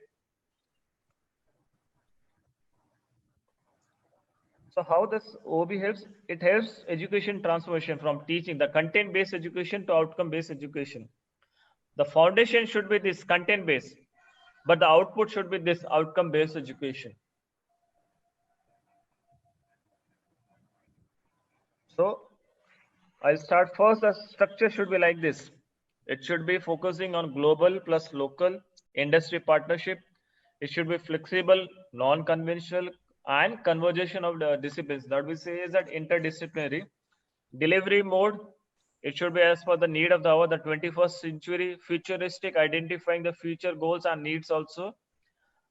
So how does OB helps? It helps education transformation from teaching, the content-based education, to outcome-based education. The foundation should be this content-based, but the output should be this outcome-based education. So I'll start first. The structure should be like this. It should be focusing on global plus local industry partnership. It should be flexible, non-conventional, and convergence of the disciplines. That we say is that interdisciplinary. Delivery mode, it should be as per the need of the hour, the 21st century, futuristic, identifying the future goals and needs also.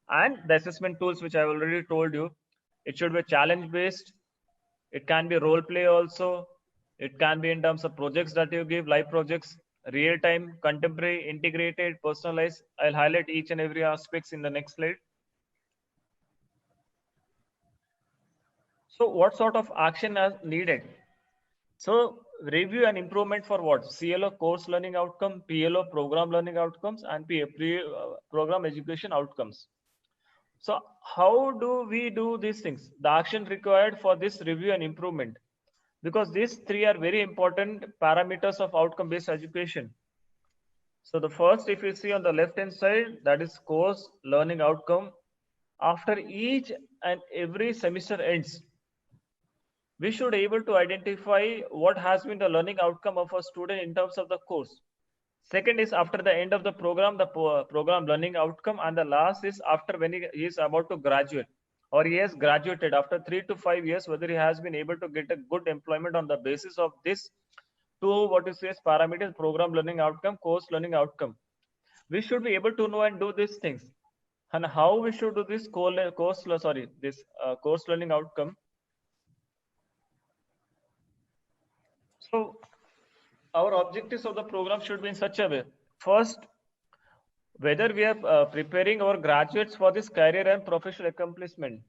And the assessment tools, which I've already told you, it should be challenge based. It can be role play also. It can be in terms of projects that you give, live projects, real time, contemporary, integrated, personalized. I'll highlight each and every aspects in the next slide. So what sort of action is needed? So review and improvement for what? CLO, course learning outcome, PLO, program learning outcomes, and program education outcomes. So how do we do these things? The action required for this review and improvement, because these three are very important parameters of outcome-based education. So the first, if you see on the left-hand side, that is course learning outcome. After each and every semester ends, we should be able to identify what has been the learning outcome of a student in terms of the course. Second is after the end of the program, the program learning outcome. And the last is after when he is about to graduate or he has graduated after 3 to 5 years, whether he has been able to get a good employment on the basis of this two what is this parameters: program learning outcome, course learning outcome. We should be able to know and do these things. And how we should do this course learning outcome. So our objectives of the program should be in such a way. First, whether we are preparing our graduates for this career and professional accomplishment.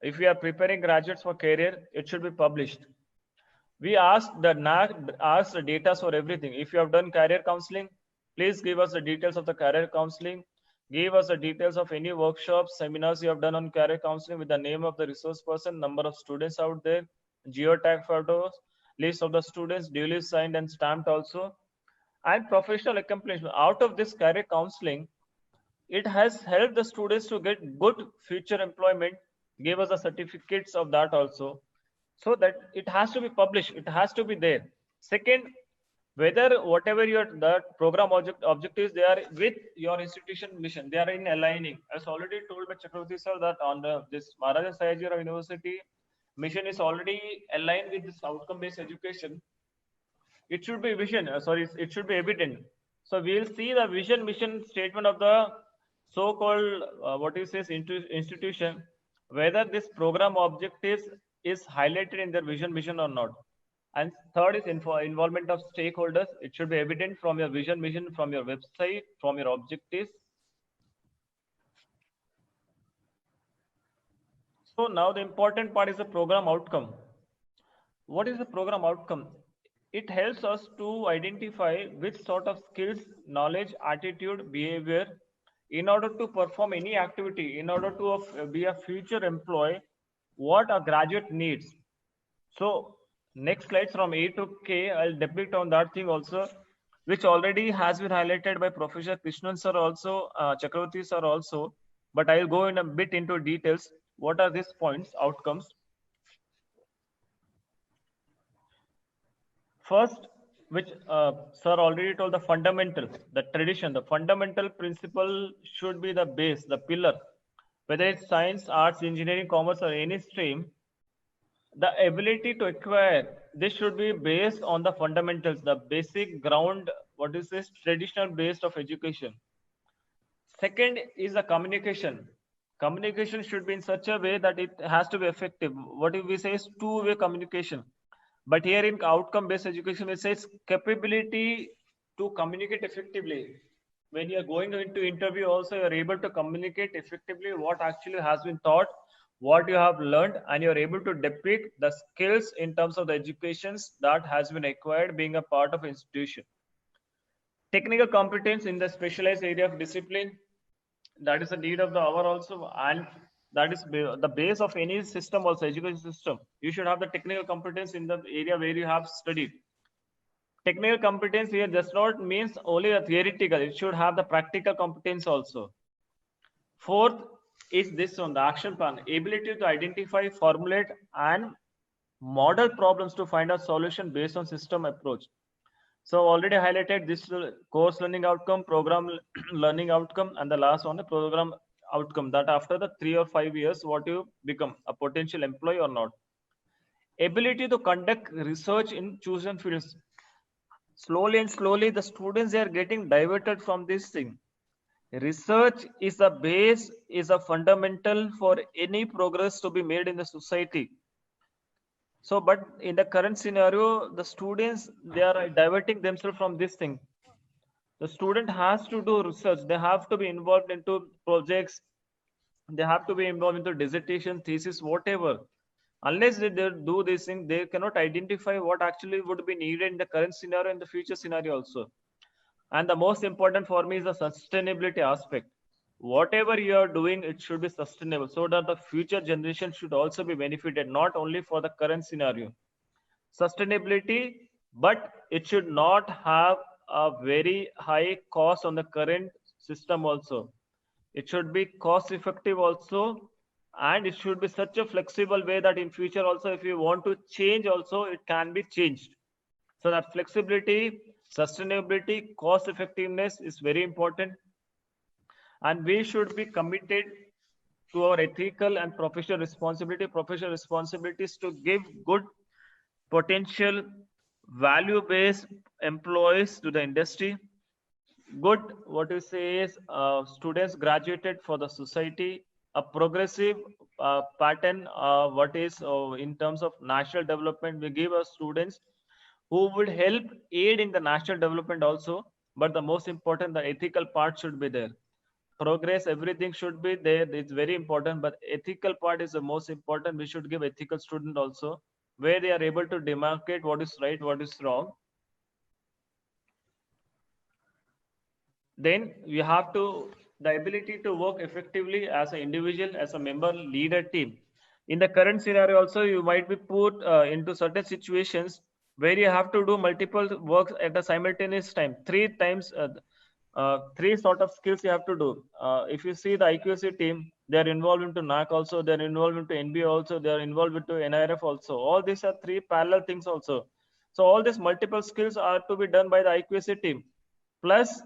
If we are preparing graduates for career, it should be published. We ask the data for everything. If you have done career counseling, please give us the details of the career counseling. Give us the details of any workshops, seminars you have done on career counseling with the name of the resource person, number of students out there, geotag photos, list of the students, duly signed and stamped also, and professional accomplishment. Out of this career counseling, it has helped the students to get good future employment, give us the certificates of that also, so that it has to be published, it has to be there. Second, whether whatever your that program objectives, they are with your institution mission, they are in aligning. As already told by Chakravarti sir, that on this Maharaja Sayaji Rao University mission is already aligned with this outcome-based education. It should be it should be evident. So we will see the vision mission statement of the so-called institution, whether this program objectives is highlighted in their vision mission or not. And third is involvement of stakeholders. It should be evident from your vision mission, from your website, from your objectives. So now the important part is the program outcome. What is the program outcome? It helps us to identify which sort of skills, knowledge, attitude, behavior, in order to perform any activity, in order to be a future employee, what a graduate needs. So next slides from A to K, I'll depict on that thing also, which already has been highlighted by Professor Krishnan sir also, Chakravarti sir also, but I'll go in a bit into details. What are these points, outcomes? First, which sir already told, the fundamental, the tradition, the fundamental principle should be the base, the pillar. Whether it's science, arts, engineering, commerce, or any stream, the ability to acquire, this should be based on the fundamentals, the basic ground, what is this traditional base of education. Second is the communication. Communication should be in such a way that it has to be effective. What we say is two-way communication. But here in outcome-based education, it says capability to communicate effectively. When you are going into interview also, you are able to communicate effectively what actually has been taught, what you have learned, and you are able to depict the skills in terms of the educations that has been acquired being a part of institution. Technical competence in the specialized area of discipline, that is the need of the hour also, and that is the base of any system also, education system. You should have the technical competence in the area where you have studied. Technical competence here does not means only a theoretical, it should have the practical competence also. Fourth is this on the action plan, ability to identify, formulate, and model problems to find a solution based on system approach. So already highlighted this course learning outcome, program learning outcome, and the last one, the program outcome, that after the 3 or 5 years, what you become, a potential employee or not. Ability to conduct research in chosen fields. Slowly and slowly, the students, they are getting diverted from this thing. Research is the base, is a fundamental for any progress to be made in the society. So, but in the current scenario, the students, they are diverting themselves from this thing. The student has to do research. They have to be involved into projects. They have to be involved into dissertation, thesis, whatever. Unless they do this thing, they cannot identify what actually would be needed in the current scenario and the future scenario also. And the most important for me is the sustainability aspect. Whatever you are doing, it should be sustainable so that the future generation should also be benefited, not only for the current scenario. Sustainability, but it should not have a very high cost on the current system also. It should be cost effective also, and it should be such a flexible way that in future also, if you want to change also, it can be changed. So that flexibility Sustainability, cost effectiveness is very important. And we should be committed to our ethical and professional responsibility. Professional responsibility is to give good potential value-based employees to the industry. Good, what you say is students graduated for the society, a progressive pattern, what is in terms of national development, we give our students who would help aid in the national development also, but the most important, the ethical part should be there. Progress, everything should be there, it's very important, but ethical part is the most important. We should give ethical student also, where they are able to demarcate what is right, what is wrong. Then you have to the ability to work effectively as an individual, as a member, leader, team. In the current scenario also, you might be put into certain situations where you have to do multiple works at a simultaneous time, three sort of skills you have to do. If you see the IQAC team, they are involved into NAC also, they are involved into NBA also, they are involved into NIRF also. All these are three parallel things also. So all these multiple skills are to be done by the IQAC team. Plus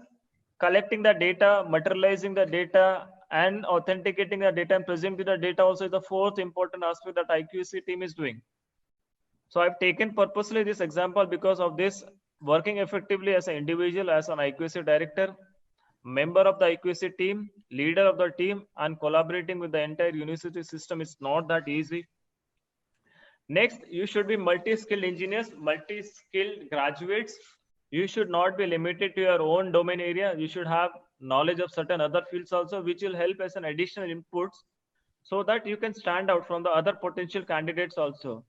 collecting the data, materializing the data, and authenticating the data and presenting the data also is the fourth important aspect that IQAC team is doing. So I've taken purposely this example because of this. Working effectively as an individual, as an IQAC director, member of the IQAC team, leader of the team, and collaborating with the entire university system is not that easy. Next, you should be multi-skilled engineers, multi-skilled graduates. You should not be limited to your own domain area. You should have knowledge of certain other fields also, which will help as an additional inputs so that you can stand out from the other potential candidates also.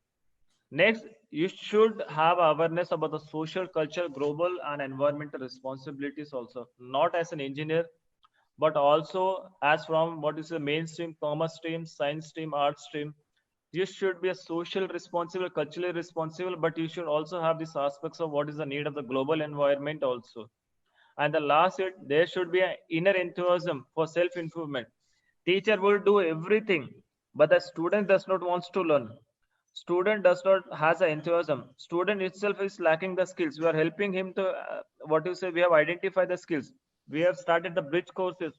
Next, you should have awareness about the social, culture, global, and environmental responsibilities also, not as an engineer, but also as from what is the mainstream, commerce stream, science stream, arts stream. You should be a social responsible, culturally responsible, but you should also have these aspects of what is the need of the global environment also. And the last, there should be an inner enthusiasm for self-improvement. Teacher will do everything, but the student does not want to learn. Student does not has an enthusiasm. Student itself is lacking the skills. We are helping him to, we have identified the skills. We have started the bridge courses,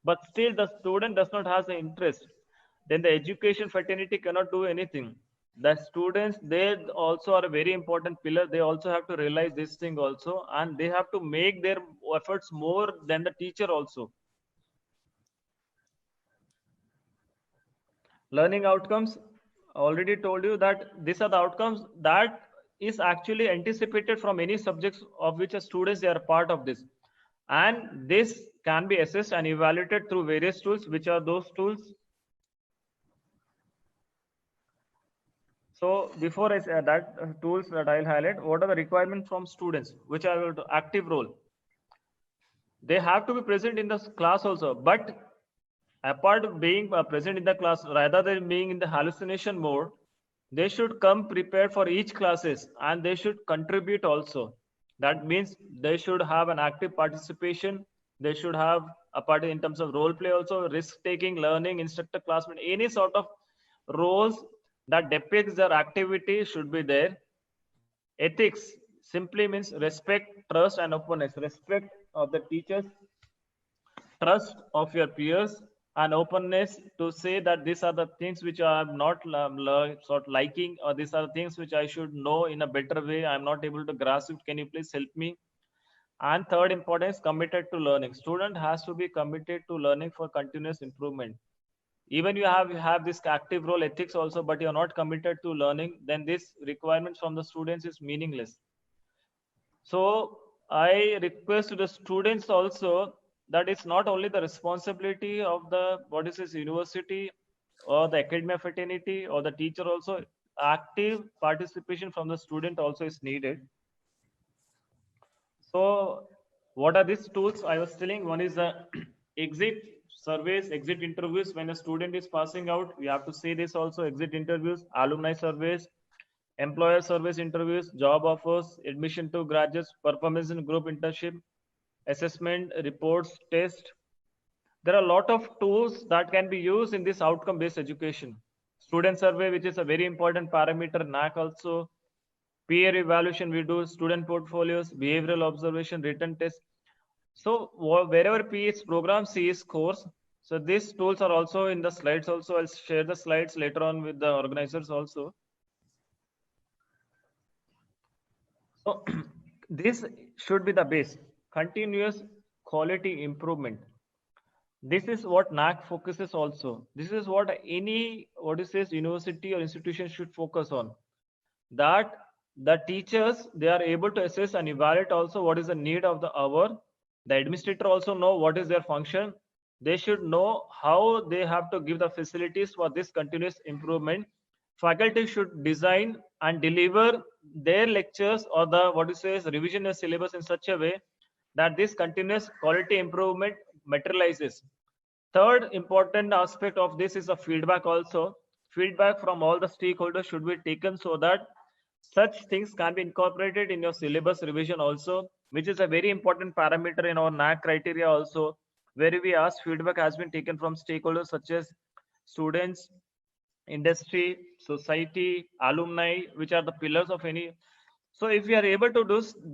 but still the student does not have the interest. Then the education fraternity cannot do anything. The students, they also are a very important pillar. They also have to realize this thing also, and they have to make their efforts more than the teacher also. Learning outcomes, already told you that these are the outcomes that is actually anticipated from any subjects of which a students they are part of this. And this can be assessed and evaluated through various tools. Which are those tools? So before I say that tools that I'll highlight, what are the requirements from students, which are active role? They have to be present in the class also, but apart of being present in the class, rather than being in the hallucination mode, they should come prepared for each classes and they should contribute also. That means they should have an active participation. They should have a part in terms of role play also, risk taking, learning, instructor, classmate, any sort of roles that depicts their activity should be there. Ethics simply means respect, trust, and openness. Respect of the teachers, trust of your peers, and openness to say that these are the things which I am not sort liking, or these are the things which I should know in a better way. I'm not able to grasp it. Can you please help me? And third importance, committed to learning. Student has to be committed to learning for continuous improvement. Even you have this active role ethics also, but you're not committed to learning, then this requirement from the students is meaningless. So I request to the students also that it's not only the responsibility of the university or the academia fraternity or the teacher also, active participation from the student also is needed. So what are these tools I was telling? One is the exit surveys, exit interviews. When a student is passing out, we have to say this also, exit interviews, alumni surveys, employer surveys interviews, job offers, admission to graduates, performance in group internship, assessment, reports, test. There are a lot of tools that can be used in this outcome-based education. Student survey, which is a very important parameter, NAC also, peer evaluation we do, student portfolios, behavioral observation, written tests. So wherever PS program C is course, so these tools are also in the slides also. I'll share the slides later on with the organizers also. So this should be the base, continuous quality improvement. This is what NAAC focuses also. This is what any university or institution should focus on. That the teachers, they are able to assess and evaluate also what is the need of the hour. The administrator also know what is their function. They should know how they have to give the facilities for this continuous improvement. Faculty should design and deliver their lectures or the revision of syllabus in such a way that this continuous quality improvement materializes. Third important aspect of this is the feedback also. Feedback from all the stakeholders should be taken so that such things can be incorporated in your syllabus revision also, which is a very important parameter in our NAAC criteria also, where we ask feedback has been taken from stakeholders such as students, industry, society, alumni, which are the pillars of any. So if we are able to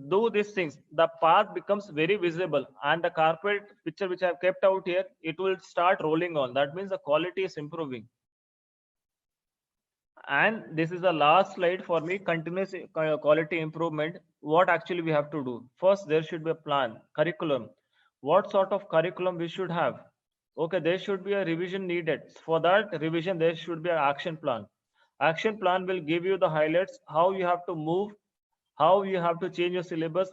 do these things, the path becomes very visible, and the carpet picture which I have kept out here, it will start rolling on. That means the quality is improving. And this is the last slide for me, continuous quality improvement. What actually we have to do? First, there should be a plan, curriculum. What sort of curriculum we should have? Okay, there should be a revision needed. For that revision, there should be an action plan. Action plan will give you the highlights, how you have to move, how you have to change your syllabus.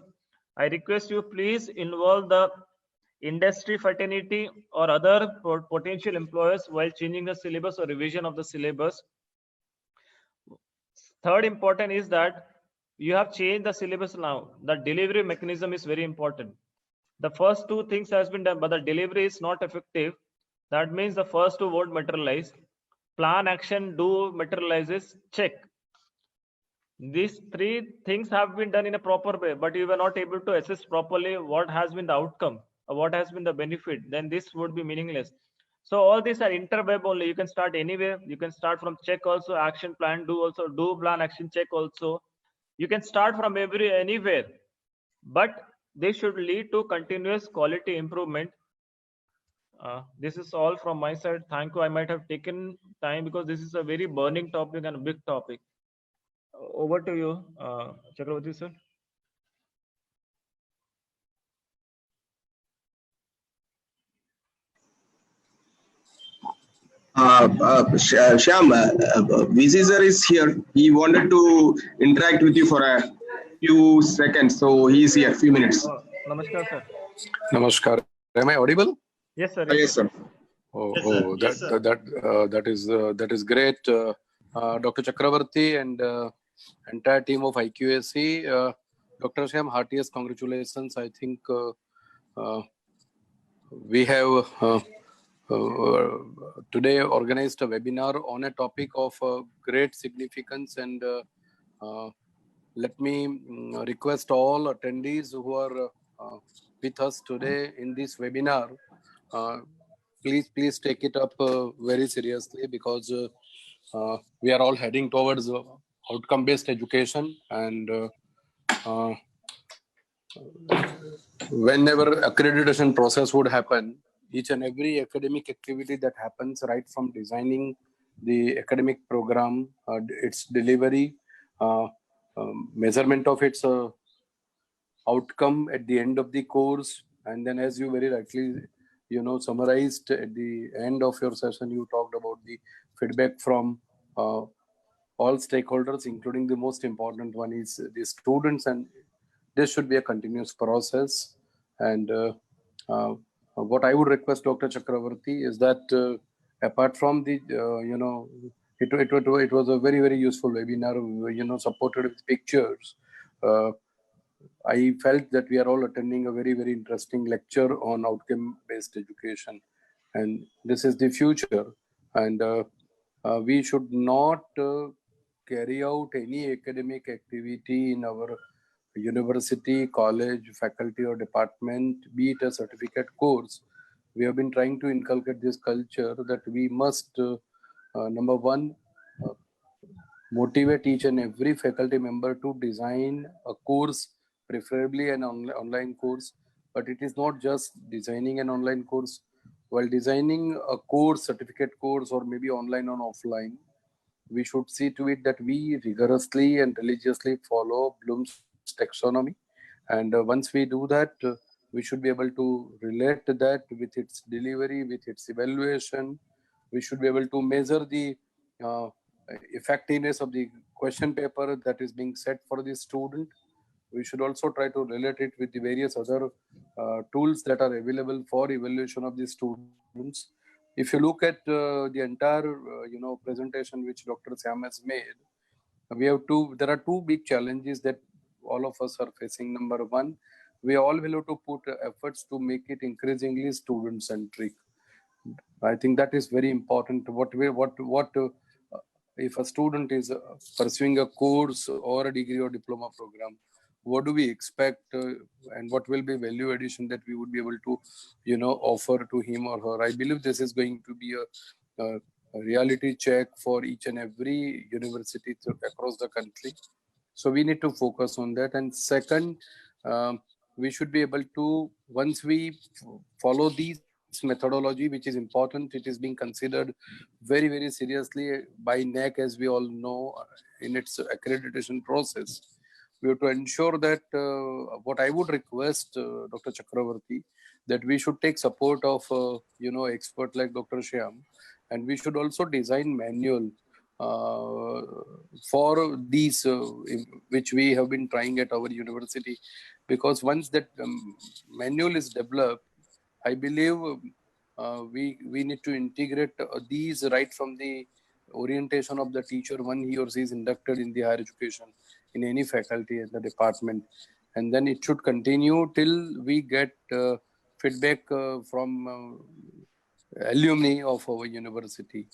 I request you, please involve the industry fraternity or other potential employers while changing the syllabus or revision of the syllabus. Third important is that you have changed the syllabus now. The delivery mechanism is very important. The first two things has been done, but the delivery is not effective. That means the first two won't materialize. Plan, action, do materializes, check. These three things have been done in a proper way, but you were not able to assess properly what has been the outcome, or what has been the benefit, then this would be meaningless. So all these are interweb only. You can start anywhere. You can start from check also, action plan, do also, do plan, action, check also. You can start from anywhere, but they should lead to continuous quality improvement. This is all from my side. Thank you. I might have taken time because this is a very burning topic and a big topic. Over to you, Chakravarti sir. Shyam, VC sir is here. He wanted to interact with you for a few seconds, so he is here. Few minutes. Namaskar sir. Namaskar. Am I audible? Yes sir. Yes sir. That is great. Dr. Chakravarti and entire team of IQAC. Dr. Shyam, heartiest congratulations. I think we have today organized a webinar on a topic of great significance, and let me request all attendees who are with us today in this webinar, please take it up very seriously, because we are all heading towards outcome-based education, and whenever accreditation process would happen, each and every academic activity that happens, right from designing the academic program, its delivery, measurement of its outcome at the end of the course, and then, as you very rightly summarized at the end of your session, you talked about the feedback from all stakeholders, including the most important one is the students, and this should be a continuous process. And what I would request Dr. Chakravarti is that apart from the it was a very, very useful webinar, supported with pictures. I felt that we are all attending a very, very interesting lecture on outcome-based education, and this is the future. And we should not carry out any academic activity in our university, college, faculty, or department, be it a certificate course. We have been trying to inculcate this culture that we must, number one, motivate each and every faculty member to design a course, preferably an online course. But it is not just designing an online course. While designing a course, certificate course, or maybe online or offline, we should see to it that we rigorously and religiously follow Bloom's taxonomy. And once we do that, we should be able to relate that with its delivery, with its evaluation. We should be able to measure the effectiveness of the question paper that is being set for the student. We should also try to relate it with the various other tools that are available for evaluation of the students. If you look at the entire presentation which Dr. Syam has made, there are two big challenges that all of us are facing. Number one, we all will have to put efforts to make it increasingly student centric. I think that is very important. If a student is pursuing a course or a degree or diploma program, what do we expect and what will be value addition that we would be able to, offer to him or her? I believe this is going to be a reality check for each and every university across the country. So we need to focus on that. And second, we should be able to, once we follow these methodology, which is important, it is being considered very, very seriously by NAC, as we all know, in its accreditation process. We have to ensure that what I would request, Dr. Chakravarti, that we should take support of, expert like Dr. Syam, and we should also design manual for these, which we have been trying at our university, because once that manual is developed, I believe we need to integrate these right from the orientation of the teacher when he or she is inducted in the higher education in any faculty in the department. And then it should continue till we get feedback from alumni of our university.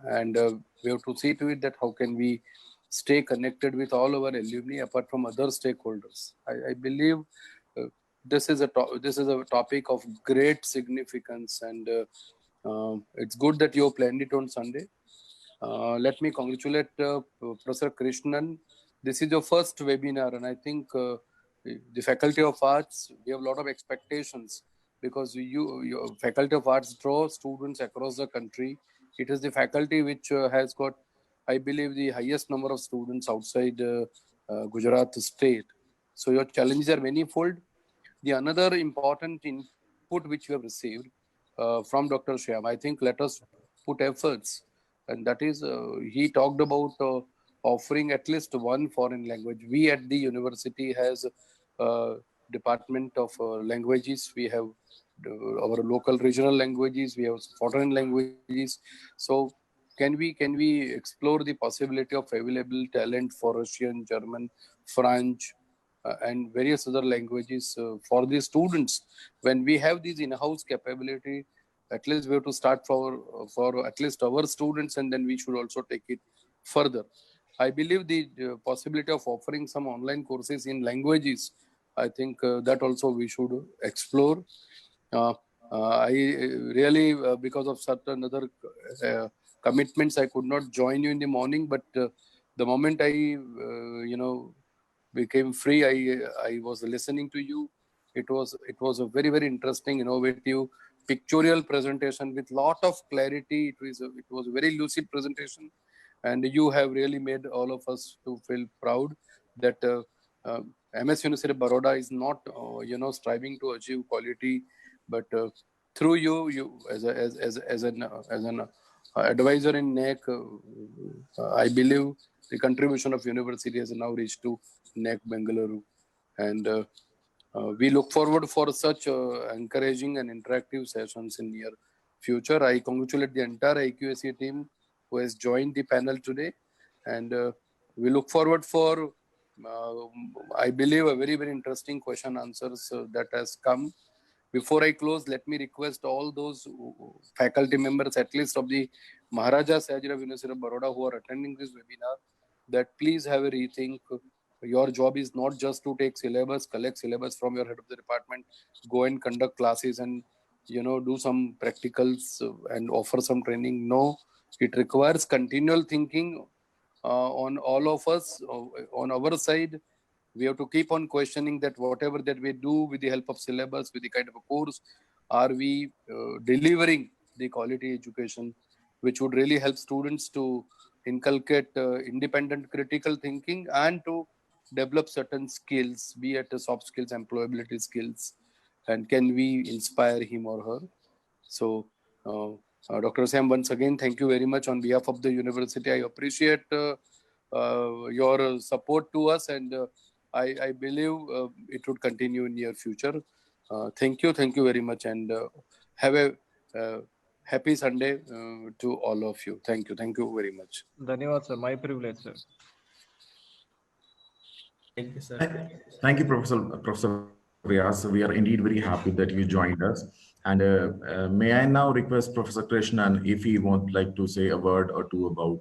And we have to see to it that how can we stay connected with all our alumni apart from other stakeholders. I believe this is a topic of great significance, and it's good that you planned it on Sunday. Let me congratulate Professor Krishnan. This is your first webinar, and I think the Faculty of Arts, we have a lot of expectations, because your Faculty of Arts draw students across the country. It is the faculty which has got, I believe, the highest number of students outside Gujarat state. So your challenges are manifold. The another important input which we have received from Dr. Syam, I think let us put efforts, and that is he talked about offering at least one foreign language. We at the university has Department of Languages. We have our local regional languages. We have foreign languages. So can we explore the possibility of available talent for Russian, German, French, and various other languages for the students? When we have these in-house capability, at least we have to start for at least our students, and then we should also take it further. I believe the possibility of offering some online courses in languages, I think that also we should explore. I really, because of certain other commitments, I could not join you in the morning, but the moment I, became free, I was listening to you. It was a very, very interesting, innovative, pictorial presentation with lot of clarity. It was a very lucid presentation, and you have really made all of us to feel proud that MS University Baroda is not, striving to achieve quality, but through you as an advisor in NAC, I believe the contribution of university has now reached to NAC Bengaluru, and we look forward for such encouraging and interactive sessions in near future. I congratulate the entire IQAC team who has joined the panel today, and we look forward for, I believe, a very, very interesting question answers that has come. Before I close, let me request all those faculty members, at least of the Maharaja Sayajirao University of Baroda, who are attending this webinar, that please have a rethink. Your job is not just to take syllabus, collect syllabus from your head of the department, go and conduct classes and, do some practicals and offer some training. No, it requires continual thinking on all of us, on our side. We have to keep on questioning that whatever that we do with the help of syllabus, with the kind of a course, are we delivering the quality education, which would really help students to inculcate independent critical thinking and to develop certain skills, be it soft skills, employability skills, and can we inspire him or her. So, Dr. Sam, once again, thank you very much on behalf of the university. I appreciate your support to us, and I believe it would continue in near future. Thank you very much, and have a happy Sunday to all of you. Thank you very much. Dhanyawad, sir. My privilege, sir. Thank you, sir. Thank you, Professor Riaz. We are indeed very happy that you joined us. And may I now request Professor Krishnan if he would like to say a word or two about,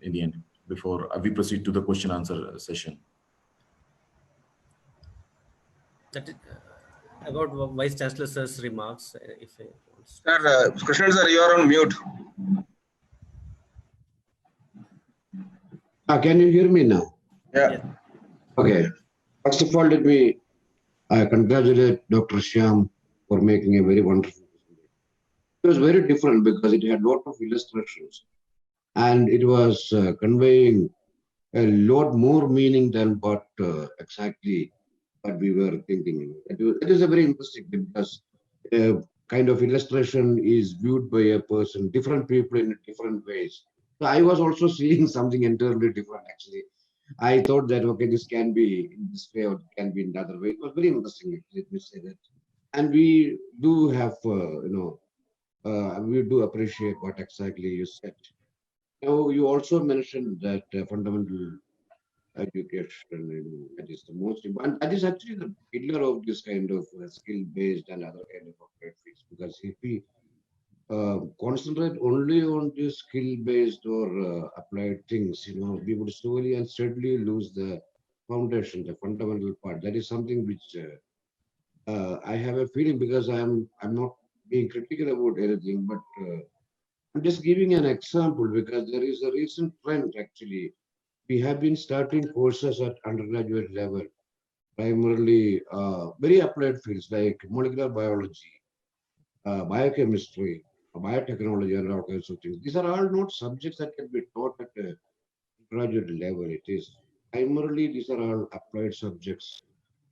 in the end, before we proceed to the question answer session. About Vice Chancellor sir's remarks, if he wants. Sir, Krishnan sir, you are on mute. Can you hear me now? Yeah. Okay. First of all, let me congratulate Dr. Shyam for making a very wonderful presentation. It was very different because it had a lot of illustrations and it was conveying a lot more meaning than what exactly what we were thinking. It is a very interesting thing because kind of illustration is viewed by a person, different people in different ways. So I was also seeing something entirely different actually. I thought that, okay, this can be in this way or it can be in another way. It was very interesting, let me say that. And we do have, we do appreciate what exactly you said. Now, you also mentioned that fundamental education, that is the most important. That is actually the pillar of this kind of skill-based and other kind of applied fields. Because if we concentrate only on the skill-based or applied things, we would slowly and steadily lose the foundation, the fundamental part. That is something which I have a feeling, because I'm not being critical about anything, but I'm just giving an example because there is a recent trend actually. We have been starting courses at undergraduate level, primarily very applied fields like molecular biology, biochemistry, biotechnology, and all kinds of things. These are all not subjects that can be taught at a graduate level. It is primarily, these are all applied subjects.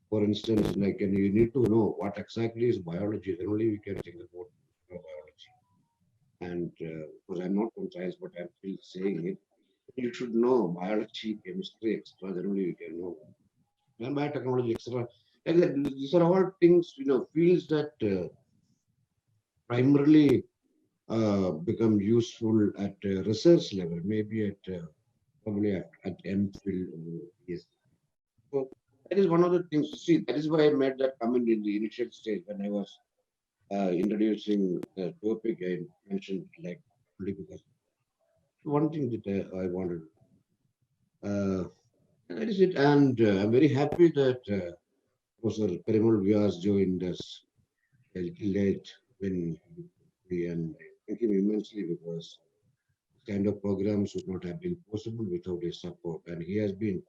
For instance, like you need to know what exactly is biology, then only we can think about biology. And because I'm not from science, but I'm still saying it, you should know biology, chemistry, etc. Then only you can know. And biotechnology, etc. Like that, these are all things, fields that primarily become useful at research level, maybe at probably at MPhil or PhD. So that is one of the things. See, that is why I made that comment in the initial stage when I was introducing the topic. I mentioned like because one thing that I wanted. That is it, and I'm very happy that Professor Parimal Vyas joined us a little late and thank him immensely because this kind of programs would not have been possible without his support, and he has been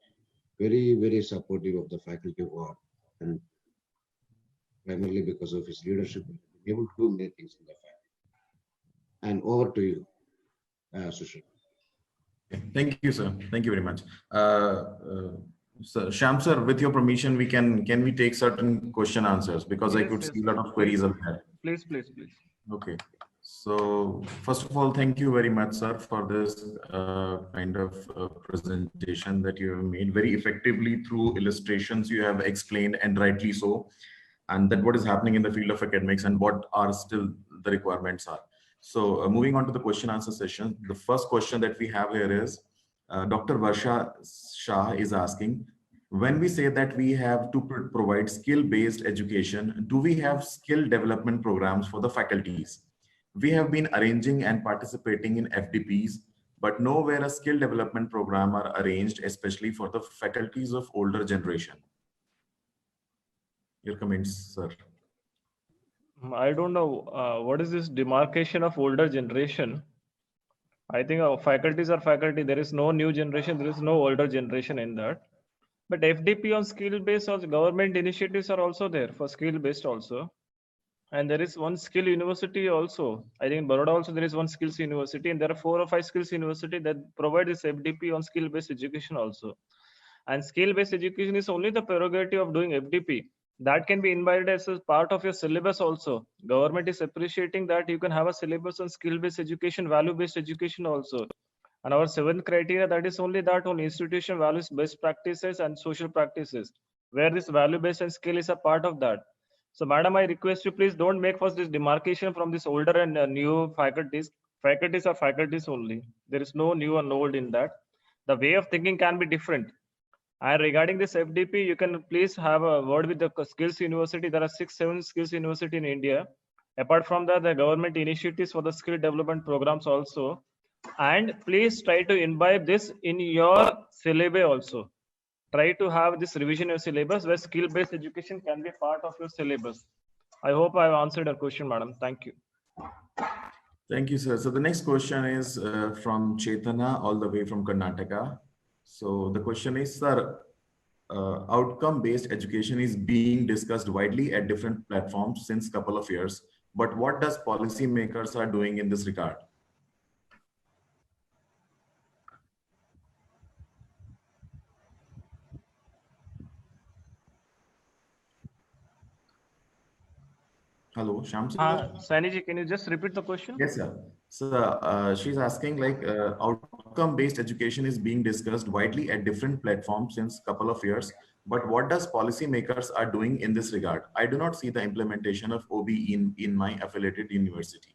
very, very supportive of the faculty of art, and primarily because of his leadership, been able to do many things in the faculty. And over to you, Sushil. Thank you, sir. Thank you very much. So, Shyam sir, with your permission, can we take certain question answers because I could see a lot of queries on that. Please. Okay. So first of all, thank you very much, sir, for this kind of presentation that you have made very effectively through illustrations. You have explained, and rightly so, and that what is happening in the field of academics and what are still the requirements are. So moving on to the question answer session, the first question that we have here is Dr. Varsha Shah is asking, when we say that we have to provide skill-based education, do we have skill development programs for the faculties? We have been arranging and participating in FDPs, but nowhere a skill development program are arranged, especially for the faculties of older generation. Your comments, sir. I don't know what is this demarcation of older generation. I think our faculties are faculty. There is no new generation. There is no older generation in that. But FDP on skill based or government initiatives are also there for skill based also. And there is one skill university also. I think in Baroda also there is one skills university, and there are 4 or 5 skills university that provide this FDP on skill based education also. And skill based education is only the prerogative of doing FDP. That can be invited as a part of your syllabus also. Government is appreciating that you can have a syllabus on skill based education, value based education also. And our 7th criteria, that is only that on institution values, best practices and social practices, where this value based and skill is a part of that. So madam, I request you, please don't make first this demarcation from this older and new faculties. Faculties are faculties only. There is no new and old in that. The way of thinking can be different. And regarding this FDP, you can please have a word with the skills university. There are 6-7 skills university in India. Apart from that, the government initiatives for the skill development programs also. And please try to imbibe this in your syllabus also. Try to have this revision in your syllabus where skill-based education can be part of your syllabus. I hope I have answered your question, madam. Thank you. Thank you, sir. So the next question is from Chetana, all the way from Karnataka. So the question is, sir, outcome-based education is being discussed widely at different platforms since couple of years. But what does policymakers are doing in this regard? Hello, Shyam sir. Saniji, can you just repeat the question? Yes, sir. So she's asking, like, outcome-based education is being discussed widely at different platforms since couple of years. But what does policymakers are doing in this regard? I do not see the implementation of OB in my affiliated university.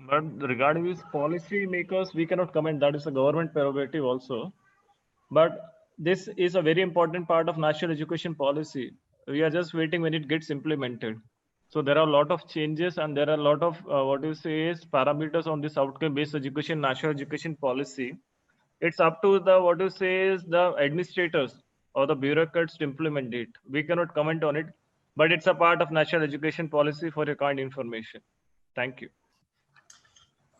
But regarding these policymakers, we cannot comment. That is a government prerogative also. But this is a very important part of national education policy. We are just waiting when it gets implemented. So there are a lot of changes and there are a lot of parameters on this outcome-based education, national education policy. It's up to the administrators or the bureaucrats to implement it. We cannot comment on it, but it's a part of national education policy for your kind information. Thank you.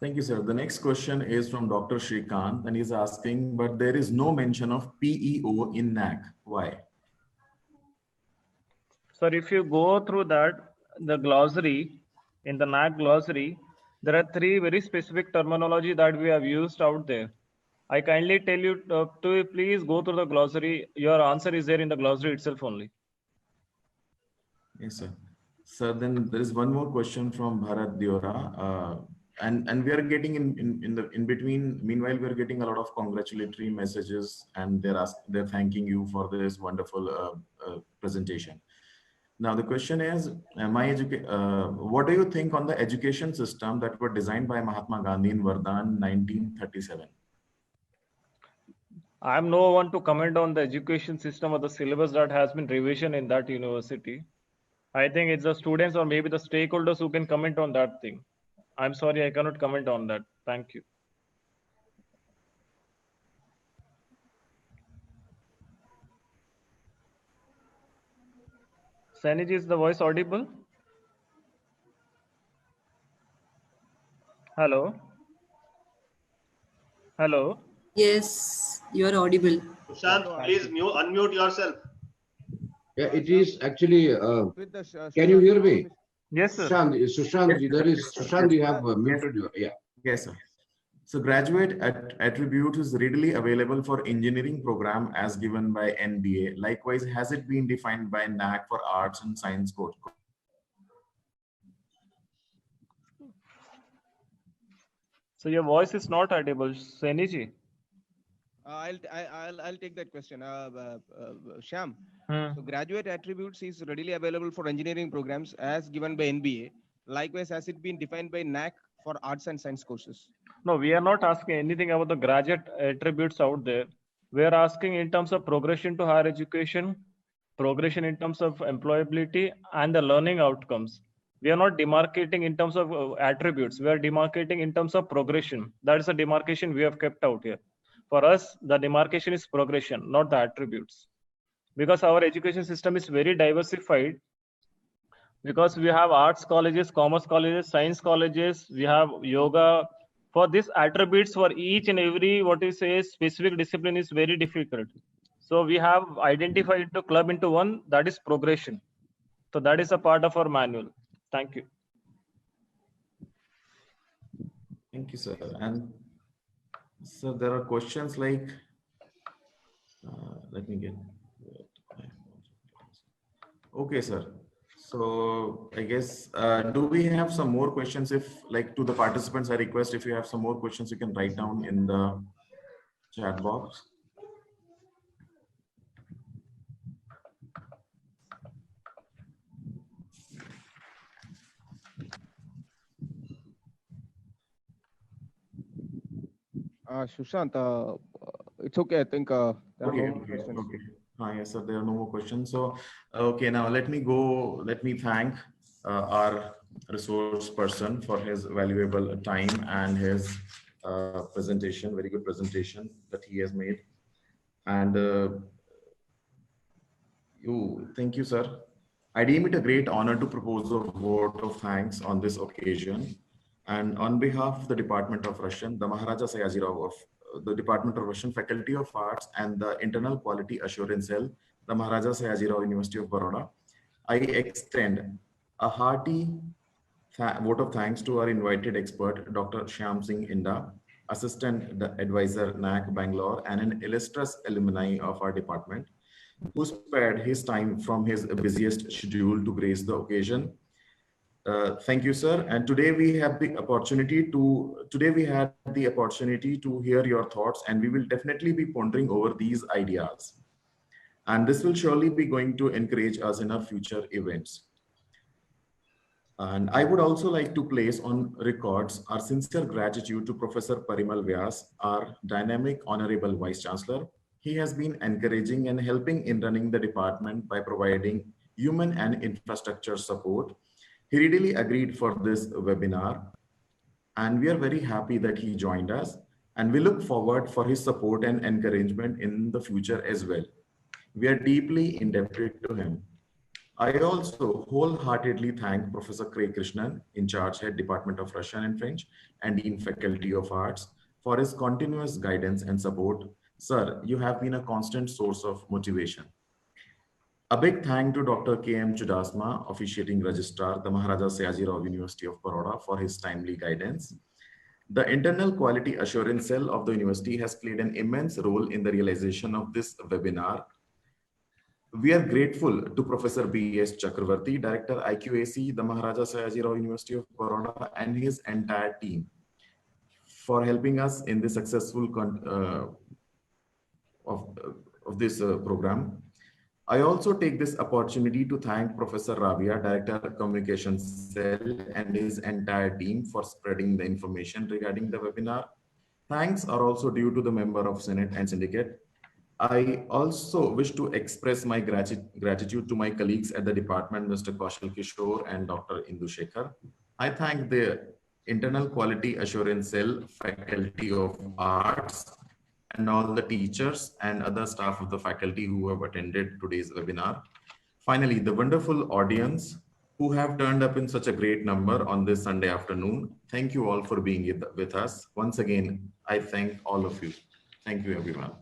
Thank you, sir. The next question is from Dr. Shrikant, and he's asking, but there is no mention of PEO in NAC. Why? Sir, if you go through that, the glossary, in the NAC glossary, there are 3 very specific terminology that we have used out there. I kindly tell you to please go through the glossary. Your answer is there in the glossary itself only. Yes, sir. Sir, then there is one more question from Bharat Diora. And we are getting in between, meanwhile, we are getting a lot of congratulatory messages, and they're thanking you for this wonderful presentation. Now the question is, what do you think on the education system that were designed by Mahatma Gandhi in Vardhan 1937? I'm no one to comment on the education system or the syllabus that has been revision in that university. I think it's the students or maybe the stakeholders who can comment on that thing. I'm sorry, I cannot comment on that. Thank you. Saniji, is the voice audible? Hello? Hello? Yes, you are audible. Sushant, please unmute yourself. Yeah, it is actually, can you hear me? Yes, sir. Sushant, there is, Sushant, you have muted you. Yeah. Yes, sir. So graduate attribute is readily available for engineering program as given by NBA. Likewise, has it been defined by NAC for arts and science course? So your voice is not audible, Saniji. I'll take that question. Shyam, so graduate attributes is readily available for engineering programs as given by NBA. Likewise, has it been defined by NAC for arts and science courses? No, we are not asking anything about the graduate attributes out there. We are asking in terms of progression to higher education, progression in terms of employability, and the learning outcomes. We are not demarcating in terms of attributes. We are demarcating in terms of progression. That is a demarcation we have kept out here. For us, the demarcation is progression, not the attributes. Because our education system is very diversified. Because we have arts colleges, commerce colleges, science colleges, we have yoga for these attributes for each and every what you say specific discipline is very difficult. So we have identified to club into one, that is progression. So that is a part of our manual. Thank you. Thank you, sir. And so there are questions like, let me get. Okay, sir. So I guess, do we have some more questions? If like to the participants, I request if you have some more questions, you can write down in the chat box. Sushant, it's okay. I think there are no more Okay. questions. Yes, sir. There are no more questions. So, okay, now let me thank our resource person for his valuable time and his presentation, very good presentation that he has made. And thank you, sir. I deem it a great honor to propose a vote of thanks on this occasion. And on behalf of the Department of Russian, the Maharaja Sayajirao of the Department of Russian Faculty of Arts and the Internal Quality Assurance Cell, the Maharaja Sayajirao University of Baroda, I extend a hearty vote of thanks to our invited expert, Dr. Shyam Singh Inda, Assistant Advisor, NAC Bangalore, and an illustrious alumni of our department, who spared his time from his busiest schedule to grace the occasion. Thank you, sir. And today we had the opportunity to hear your thoughts, and we will definitely be pondering over these ideas. And this will surely be going to encourage us in our future events. And I would also like to place on records our sincere gratitude to Professor Parimal Vyas, our dynamic honorable Vice Chancellor. He has been encouraging and helping in running the department by providing human and infrastructure support. He readily agreed for this webinar, and we are very happy that he joined us, and we look forward for his support and encouragement in the future as well. We are deeply indebted to him. I also wholeheartedly thank Professor Craig Krishnan, in charge head Department of Russian and French and Dean Faculty of Arts, for his continuous guidance and support. Sir, you have been a constant source of motivation. A big thank to Dr. K.M. Chudasma, officiating registrar, the Maharaja Sayajirao University of Baroda, for his timely guidance. The Internal Quality Assurance Cell of the university has played an immense role in the realization of this webinar. We are grateful to Professor B.S. Chakravarti, Director IQAC, the Maharaja Sayajirao University of Baroda, and his entire team for helping us in the successful of this program. I also take this opportunity to thank Professor Rabia, Director of Communications Cell, and his entire team for spreading the information regarding the webinar. Thanks are also due to the member of Senate and Syndicate. I also wish to express my gratitude to my colleagues at the department, Mr. Kaushal Kishore and Dr. Indu Shekhar. I thank the Internal Quality Assurance Cell, Faculty of Arts, and all the teachers and other staff of the faculty who have attended today's webinar. Finally, the wonderful audience who have turned up in such a great number on this Sunday afternoon. Thank you all for being with us. Once again, I thank all of you. Thank you, everyone.